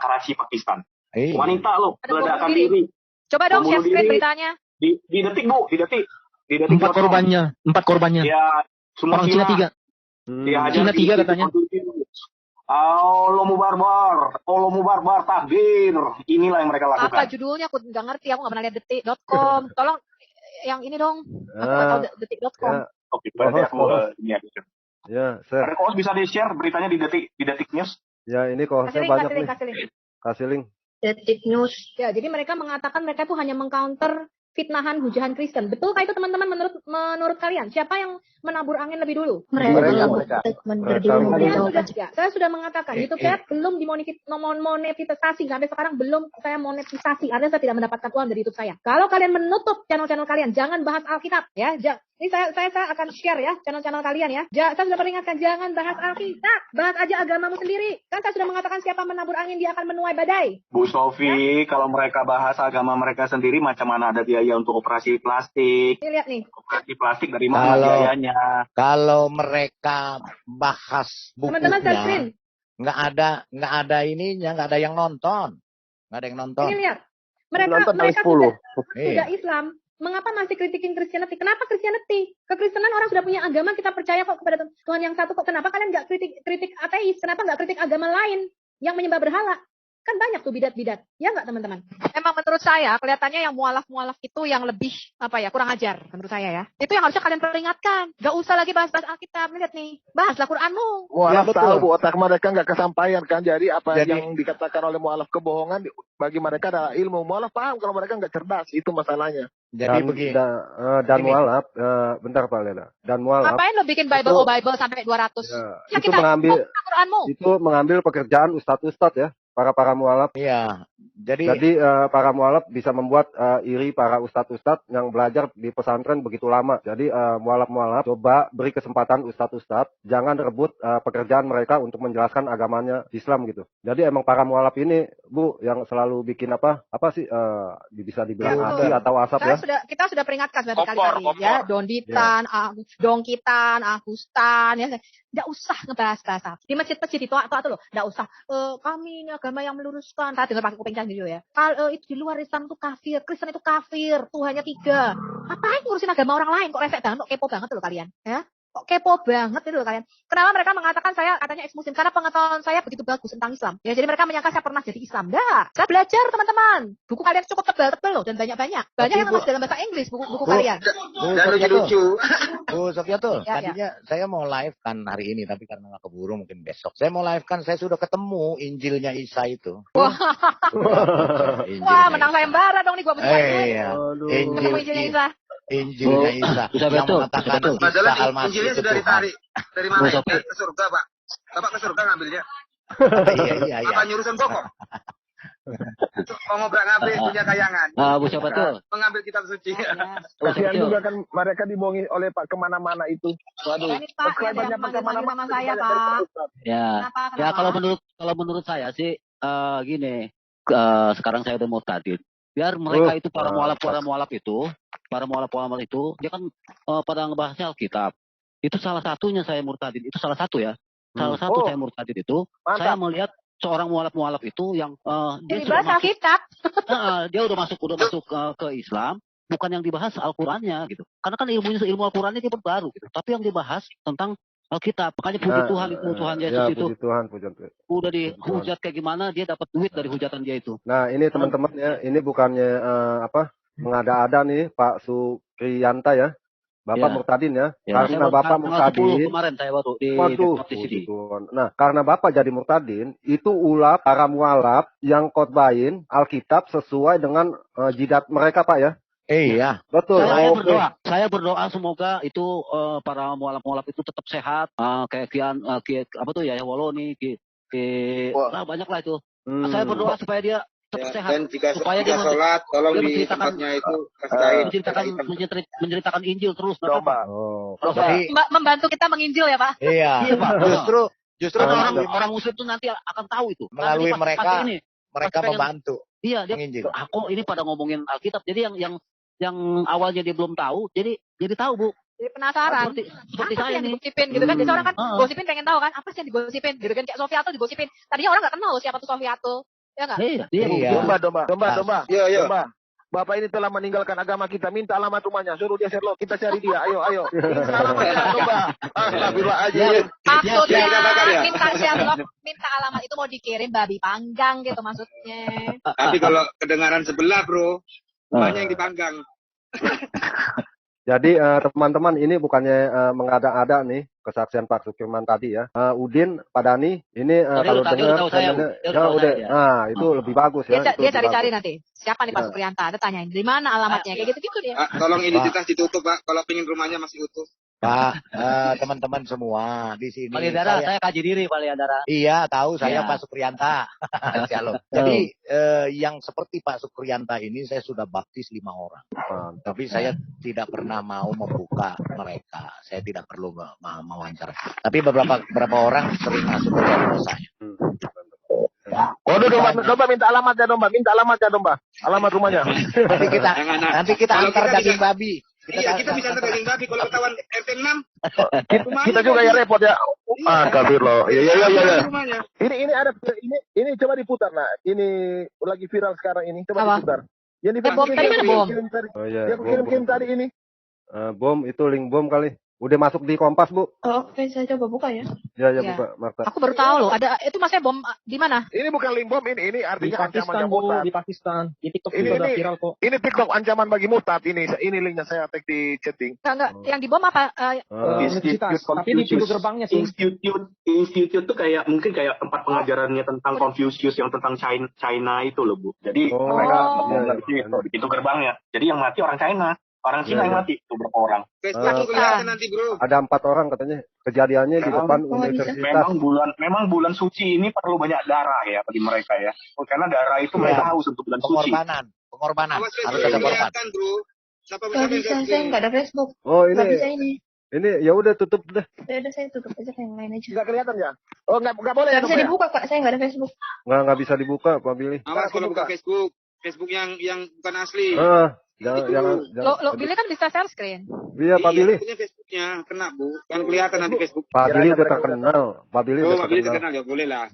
Karachi, Pakistan. Wanita loh, meledakkan diri. Coba dong share screen beritanya. Di detik Bu, di detik. 4 korbannya. Ya, semua orang Cina 3. Cina 3 katanya. Alomu Barbar, takbir. Inilah yang mereka lakukan. Apa judulnya? Aku nggak ngerti. Aku nggak pernah lihat detik.com. Tolong yang ini dong. Atau detik.com. Oke, berarti aku ini aja. Ya, share. Ada kok bisa di-share beritanya di detik news. Ya, ini kohosnya banyak nih. Kasih link. Detik News. Ya, jadi mereka mengatakan mereka itu hanya mengcounter fitnahan hujahan Kristen. Betulkah itu teman-teman menurut kalian? Siapa yang menabur angin lebih dulu? Mereka. Saya sudah mengatakan YouTube saya belum dimonetisasi sampai sekarang belum saya monetisasi. Artinya saya tidak mendapatkan uang dari YouTube saya. Kalau kalian menutup channel-channel kalian, jangan bahas Alkitab ya. Ini saya akan share ya channel-channel kalian ya. Saya sudah peringatkan jangan bahas Alkitab, bahas aja agamamu sendiri. Kan saya sudah mengatakan siapa menabur angin dia akan menuai badai. Bu Sofi, kalau mereka bahas agama mereka sendiri, macam mana ada biaya untuk operasi plastik? Lihat nih. Operasi plastik dari mana biayanya? Kalau mereka bahas bukunya, nggak ada ininya, nggak ada yang nonton, Ini lihat, mereka sudah Islam. Mengapa masih kritikin Christianity? Kenapa Christianity? Kekristenan orang sudah punya agama, kita percaya kok kepada Tuhan yang satu kok. Kenapa kalian nggak kritik ateis? Kenapa nggak kritik agama lain yang menyembah berhala? Kan banyak tuh bidat-bidat. Ya nggak teman-teman? Emang menurut saya kelihatannya yang mualaf-mualaf itu yang lebih kurang ajar menurut saya ya. Itu yang harusnya kalian peringatkan. Gak usah lagi bahas-bahas Alkitab. Lihat nih, bahaslah Quranmu. Mualaf tahu Bu, otak mereka nggak kesampaian kan. Jadi yang dikatakan oleh mualaf kebohongan bagi mereka adalah ilmu. Mualaf paham kalau mereka nggak cerdas, itu masalahnya. Jadi begini. Dan mualaf, bentar Pak Lela. Dan mualaf. Ngapain lo bikin Bible sampai 200? Ya itu mengambil pekerjaan ustadz-ustadz ya. Para mualaf. Iya. Jadi para mualaf bisa membuat iri para ustadz-ustadz yang belajar di pesantren begitu lama. Jadi mualaf-mualaf coba beri kesempatan ustadz-ustadz jangan rebut pekerjaan mereka untuk menjelaskan agamanya Islam gitu. Jadi emang para mualaf ini Bu yang selalu bikin apa sih bisa dibilang asi atau asap ya. Kita sudah peringatkan berkali-kali ya, Donditan, Dongkitan, Agustan ya. Nggak usah ngebahas-bahas. Di masjid-masjid itu loh, nggak usah. Kami ini agama yang meluruskan. Saya dengar pakai kuping gitu ya. Kalau itu di luar Islam itu kafir, Kristen itu kafir, Tuhannya 3. Ngapain ngurusin agama orang lain? Kok resek banget, kok kepo banget loh kalian, ya? Kok kepo banget itu loh kalian. Kenapa mereka mengatakan saya katanya ex-muslim? Karena pengetahuan saya begitu bagus tentang Islam. Ya, jadi mereka menyangka saya pernah jadi Islam. Dah, saya belajar teman-teman. Buku kalian cukup tebal-tebal loh dan banyak-banyak. Banyak yang nulis dalam bahasa Inggris buku kalian. Dan lucu-lucu. Bu Sofiatul, tadinya saya mau live kan hari ini, tapi karena nggak keburu mungkin besok. Saya mau live kan, saya sudah ketemu Injilnya Isa itu. Wah, menang sayembara dong nih gua bentar. Injilnya Isa. Injilnya Isa yang mengatakan Isa Al-Masih Injilnya sudah ditarik dari mana ya? Ke surga Pak. Bapak ke surga ngambilnya. Iya. Apa nyurusan bokok? Mau ngobrak-ngabrik punya kayangan. Bu siapa tuh? Mengambil kitab suci. Kasihan juga kan mereka dibohongi oleh Pak kemana-mana itu. Waduh. Ini Pak, yang manggil-manggil nama saya, Pak. Ya, Kenapa? ya kalau menurut saya sih gini, sekarang saya udah murtadin. Biar mereka itu para mualaf itu, dia kan pada ngebahasnya Alkitab. Itu salah satunya saya murtadin. Itu salah satu ya. Salah satu saya murtadin itu. Mantap. Saya melihat seorang mualaf itu yang dia sudah Dibahas Alkitab. dia udah masuk ke Islam, bukan yang dibahas Al-Qur'annya gitu. Karena kan ilmu Al-Qur'annya dia baru gitu. Tapi yang dibahas tentang Alkitab. Makanya puji Tuhan itu Tuhan Yesus ya, itu. Puji Tuhan, puji Tuhan. Udah dihujat kayak gimana, dia dapat duit dari hujatan dia itu. Nah, ini teman-teman ya, ini bukannya mengada-ada nih Pak Sukriyanta ya. Bapak murtadin ya. Karena Bapak murtadin. Kemarin saya baru di sini. Nah, karena Bapak jadi murtadin, itu ulah para mualaf yang khotbahin Alkitab sesuai dengan jidat mereka, Pak ya. Iya. Betul. Saya berdoa semoga itu para mualaf-mualaf itu tetap sehat. Kayak Kian apa tuh ya Woloni, banyak lah itu. Saya berdoa supaya dia tetap sehat. Dan jika supaya dia sholat, tolong di tempatnya itu menceritakan Injil terus. Jadi Membantu kita menginjil ya, Pak. Iya, Pak. Justru orang Muslim itu nanti akan tahu itu. Melalui mereka membantu. Iya, dia aku ini pada ngomongin Alkitab. Jadi yang awalnya dia belum tahu, jadi tahu, Bu. Jadi penasaran. Seperti apa saya yang nih. digosipin gitu kan. Biasa orang kan gosipin pengen tahu kan apa sih yang digosipin gitu kan. Kayak Sofiatul digosipin. Tadinya orang nggak kenal loh siapa tuh Sofiatul. Ya nggak? Iya. Domba. Bapak ini telah meninggalkan agama kita. Minta alamat rumahnya. Suruh dia Sherlock. Kita cari dia. Ayo. Minta alamatnya, Domba. Astagfirullah aja. Maksudnya minta Sherlock, minta alamat itu mau dikirim babi panggang gitu maksudnya. Tapi kalau kedengaran sebelah, Bro, banyak yang dipanggang. Jadi teman-teman ini bukannya mengada-ada nih kesaksian Pak Sukirman tadi ya. Udin, Pak Dani, ini kalau dengar nah itu lebih bagus ya. Dia cari-cari nanti. Siapa nih Pak Sukrianta? Ada tanyain di mana alamatnya kayak gitu-gitu dia. Tolong identitas ditutup, Pak. Kalau pengen rumahnya masih utuh. Pak, teman-teman semua di sini. Pak Liandara, saya kaji diri Pak Liandara. Iya, tahu saya Pak Sukriyanta. Jadi yang seperti Pak Sukriyanta ini saya sudah baptis 5 orang. Tapi saya tidak pernah mau membuka mereka. Saya tidak perlu mewawancara. Tapi beberapa orang sering masuk ke dalam saya. Waduh, Domba minta alamatnya, Domba. Alamat rumahnya. Nanti kita antar daging babi. Kita bisa antar daging babi kalau ketahuan RT 6. Kita juga ya repot ya. Astagfirullah. Iya. Ini ada ini coba diputar nah. Ini lagi viral sekarang ini. Coba diputar. Yang kirim tadi ini. Bom itu link bom kali. Udah masuk di Kompas, Bu. Oke, saya coba buka ya. Ya, buka, Marta. Aku baru tahu loh, ada itu maksudnya bom di mana? Ini bukan link bom, ini artinya ancaman murtad. Di Pakistan, di TikTok juga udah viral kok. Ini TikTok ancaman bagi murtad ini linknya saya tag di chatting. Enggak, yang di bom apa? Universitas, tapi di pintu gerbangnya sih. Institute tuh mungkin kayak tempat pengajarannya tentang Confucius yang tentang China itu loh, Bu. Jadi mereka di pintu gerbangnya. Jadi yang mati orang China. Orang Cina yang mati itu berapa orang? Nanti, Bro. Ada 4 orang katanya. Kejadiannya di depan universitas. Memang bulan suci ini perlu banyak darah ya bagi mereka ya. Karena darah itu mereka haus untuk bulan suci. Pengorbanan. Harus ada korban. Gak bisa, saya nggak ada Facebook. Oh, Nggak bisa ini. Ini ya udah tutup deh. Ya udah saya tutup aja yang lain aja. Nggak kelihatan ya? Oh, nggak boleh. Nggak bisa dibuka, Pak. Saya nggak ada Facebook. Nggak bisa dibuka, Pak Billy. Awas kalau buka Facebook yang bukan asli. Jangan. Lo Billy kan bisa share screen. Iya, Pak Billy. Punya Facebooknya kena, Bu. Kan kelihatan nanti Facebook. Pak Billy udah terkenal. Pak Billy terkenal ya, boleh lah.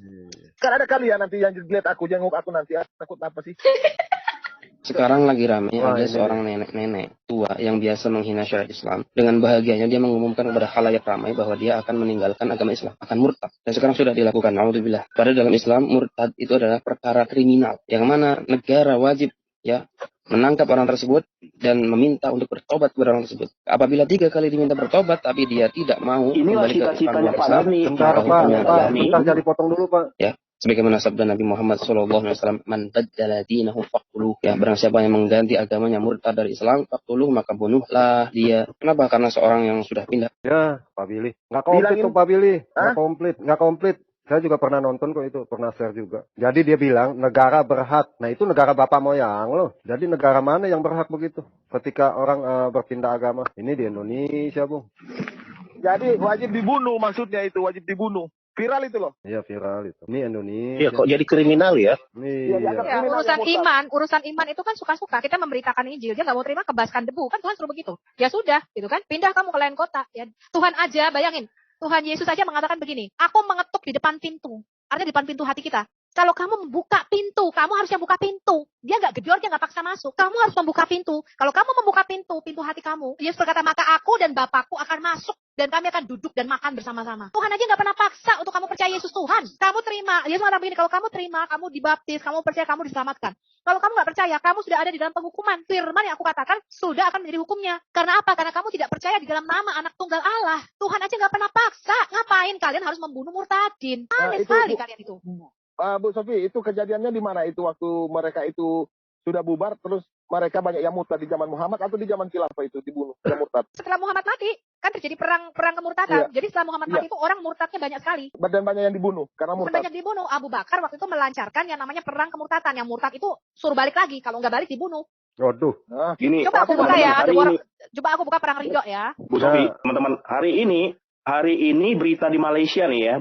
Kan ada kali ya nanti yang lihat aku jenguk aku nanti takut apa sih? Sekarang lagi ramai ada seorang nenek-nenek tua yang biasa menghina syariat Islam. Dengan bahagianya dia mengumumkan kepada khalayak ramai bahwa dia akan meninggalkan agama Islam, akan murtad. Dan sekarang sudah dilakukan, naudzubillah. Padahal dalam Islam murtad itu adalah perkara kriminal yang mana negara wajib menangkap orang tersebut dan meminta untuk bertobat kepada orang tersebut. Apabila 3 kali diminta bertobat tapi dia tidak mau kembali ke agama Islam, bentar jadi potong dulu, Pak. Ya, sebagaimana sabda Nabi Muhammad SAW, man baddala dinahu faqtuluh. Ya, barang siapa yang mengganti agamanya murtad dari Islam, faqtuluh, maka bunuhlah dia. Kenapa? Karena seorang yang sudah pindah. Ya, Pak Billy. Nggak komplit tuh, Pak Billy. Nggak komplit. Saya juga pernah nonton kok itu, pernah share juga. Jadi dia bilang negara berhak. Nah itu negara bapak moyang loh. Jadi negara mana yang berhak begitu? Ketika orang berpindah agama. Ini di Indonesia, Bung. Jadi wajib dibunuh maksudnya itu, wajib dibunuh. Viral itu loh. Iya viral itu. Ini Indonesia. Iya kok jadi kriminal ya? Iya. Ya, urusan iman itu kan suka-suka. Kita memberitakan Injil, dia nggak mau terima, kebaskan debu. Kan Tuhan suruh begitu. Ya sudah, gitu kan. Pindah kamu ke lain kota. Ya, Tuhan aja, bayangin. Tuhan Yesus aja mengatakan begini, aku mengetuk di depan pintu. Artinya di depan pintu hati kita. Kalau kamu membuka pintu, kamu harus yang buka pintu. Dia nggak gedor, dia nggak paksa masuk. Kamu harus membuka pintu. Kalau kamu membuka pintu hati kamu, Yesus berkata, maka aku dan Bapakku akan masuk. Dan kami akan duduk dan makan bersama-sama. Tuhan aja nggak pernah paksa untuk kamu percaya Yesus Tuhan. Kamu terima. Yesus mengatakan begini, kalau kamu terima, kamu dibaptis, kamu percaya, kamu diselamatkan. Kalau kamu nggak percaya, kamu sudah ada di dalam penghukuman. Firman yang aku katakan sudah akan menjadi hukumnya. Karena apa? Karena kamu tidak percaya di dalam nama anak tunggal Allah. Tuhan aja nggak pernah paksa. Ngapain kalian harus membunuh murtadin? Aneh sekali kalian itu. Bu Sofi, itu kejadiannya di mana itu waktu mereka itu sudah bubar, terus mereka banyak yang murtad di zaman Muhammad atau di zaman khilafah itu dibunuh yang murtad? Setelah Muhammad mati, kan terjadi perang kemurtadan. Jadi setelah Muhammad mati itu orang murtadnya banyak sekali. Dan banyak yang dibunuh karena murtad. Banyak dibunuh. Abu Bakar waktu itu melancarkan yang namanya perang kemurtadan. Yang murtad itu suruh balik lagi, kalau nggak balik dibunuh. Waduh. Nah, gini. Coba aku buka ya, coba aku buka perang Ridho ya. Bu Sofi, teman-teman, hari ini berita di Malaysia nih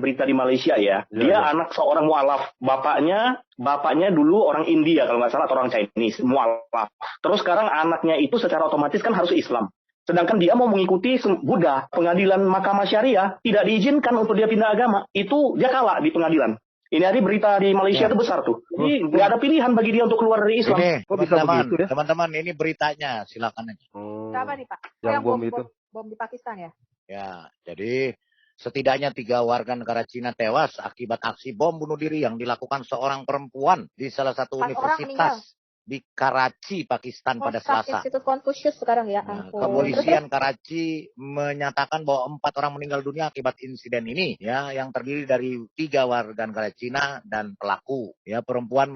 ya, dia anak seorang mualaf, bapaknya dulu orang India kalau nggak salah atau orang Chinese, mualaf. Terus sekarang anaknya itu secara otomatis kan harus Islam. Sedangkan dia mau mengikuti Buddha, pengadilan Mahkamah Syariah tidak diizinkan untuk dia pindah agama. Itu dia kalah di pengadilan. Ini hari berita di Malaysia itu besar tuh. Jadi nggak ada pilihan bagi dia untuk keluar dari Islam. Ini teman-teman, ini beritanya, silakan aja. Siapa nih Pak? Yang bom itu. Bom di Pakistan ya? Ya, jadi setidaknya 3 warga negara Cina tewas akibat aksi bom bunuh diri yang dilakukan seorang perempuan di salah satu universitas di Karachi, Pakistan pada Selasa. Institut Confucius sekarang ya. Kepolisian Karachi menyatakan bahwa 4 orang meninggal dunia akibat insiden ini, ya, yang terdiri dari 3 warga negara Cina dan pelaku. Ya, perempuan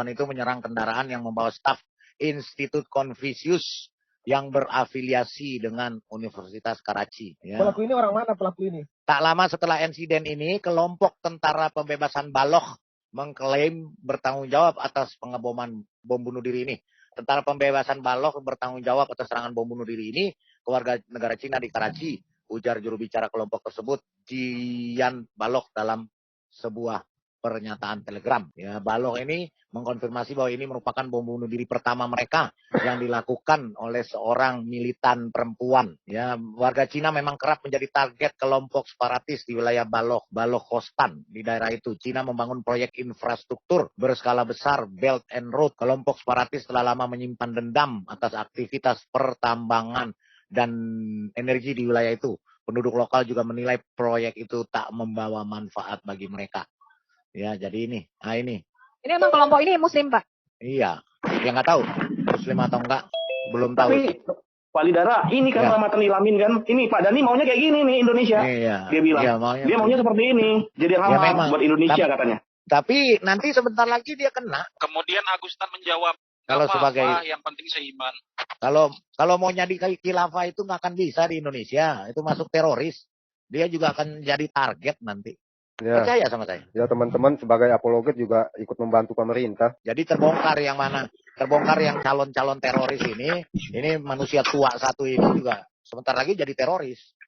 itu menyerang kendaraan yang membawa staf Institut Confucius yang berafiliasi dengan Universitas Karachi. Ya. Pelaku ini orang mana pelaku ini? Tak lama setelah insiden ini, kelompok tentara pembebasan Baloch mengklaim bertanggung jawab atas pengeboman bom bunuh diri ini. Tentara pembebasan Baloch bertanggung jawab atas serangan bom bunuh diri ini ke warga negara Cina di Karachi, ujar juru bicara kelompok tersebut, Jian Baloch dalam sebuah pernyataan Telegram. Ya, Baloch ini mengkonfirmasi bahwa ini merupakan bom bunuh diri pertama mereka yang dilakukan oleh seorang militan perempuan. Ya, warga Cina memang kerap menjadi target kelompok separatis di wilayah Balochistan di daerah itu. Cina membangun proyek infrastruktur berskala besar Belt and Road. Kelompok separatis telah lama menyimpan dendam atas aktivitas pertambangan dan energi di wilayah itu. Penduduk lokal juga menilai proyek itu tak membawa manfaat bagi mereka. Ya, jadi ini. Nah, ini. Ini emang kelompok ini Muslim, Pak? Iya. Ya nggak tahu. Muslim atau enggak. Belum tahu. Tapi, Pak Lidara, ini kan Rahmatan Ilamin kan. Ini Pak Dani maunya kayak gini nih Indonesia. Iya. Dia bilang. Iya, dia maunya seperti ini. Jadi ramah buat Indonesia katanya. Tapi nanti sebentar lagi dia kena. Kemudian Agustan menjawab. Kalau sebagai yang penting seiman. Kalau mau nyari khilafah itu nggak akan bisa di Indonesia. Itu masuk teroris. Dia juga akan jadi target nanti. Ya. Percaya sama saya. Ya, teman-teman sebagai apologet juga ikut membantu pemerintah. Jadi terbongkar yang mana? Terbongkar yang calon-calon teroris ini manusia tua satu ini juga sebentar lagi jadi teroris.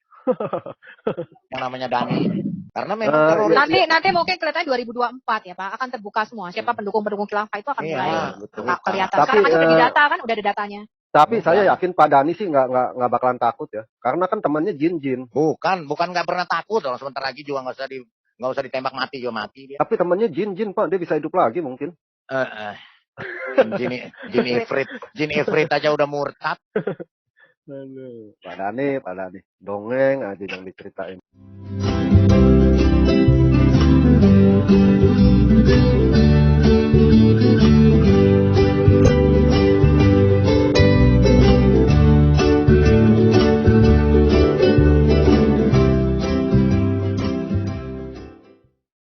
Yang namanya Dani. Karena memang teroris. Nanti mungkin kelihatannya 2024 ya Pak, akan terbuka semua. Siapa pendukung-pendukung khilafah itu akan mulai kelihatan. Sekarang kan sudah di data kan, udah ada datanya. Tapi saya yakin Pak Dani sih nggak bakalan takut ya, karena kan temannya jin-jin. Bukan nggak pernah takut. Sebentar lagi juga nggak usah ditembak mati juga mati dia. Tapi temannya jin Pak, dia bisa hidup lagi mungkin. Jin Ifrit aja udah murtad. Pak Dani, dongeng aja yang diceritain.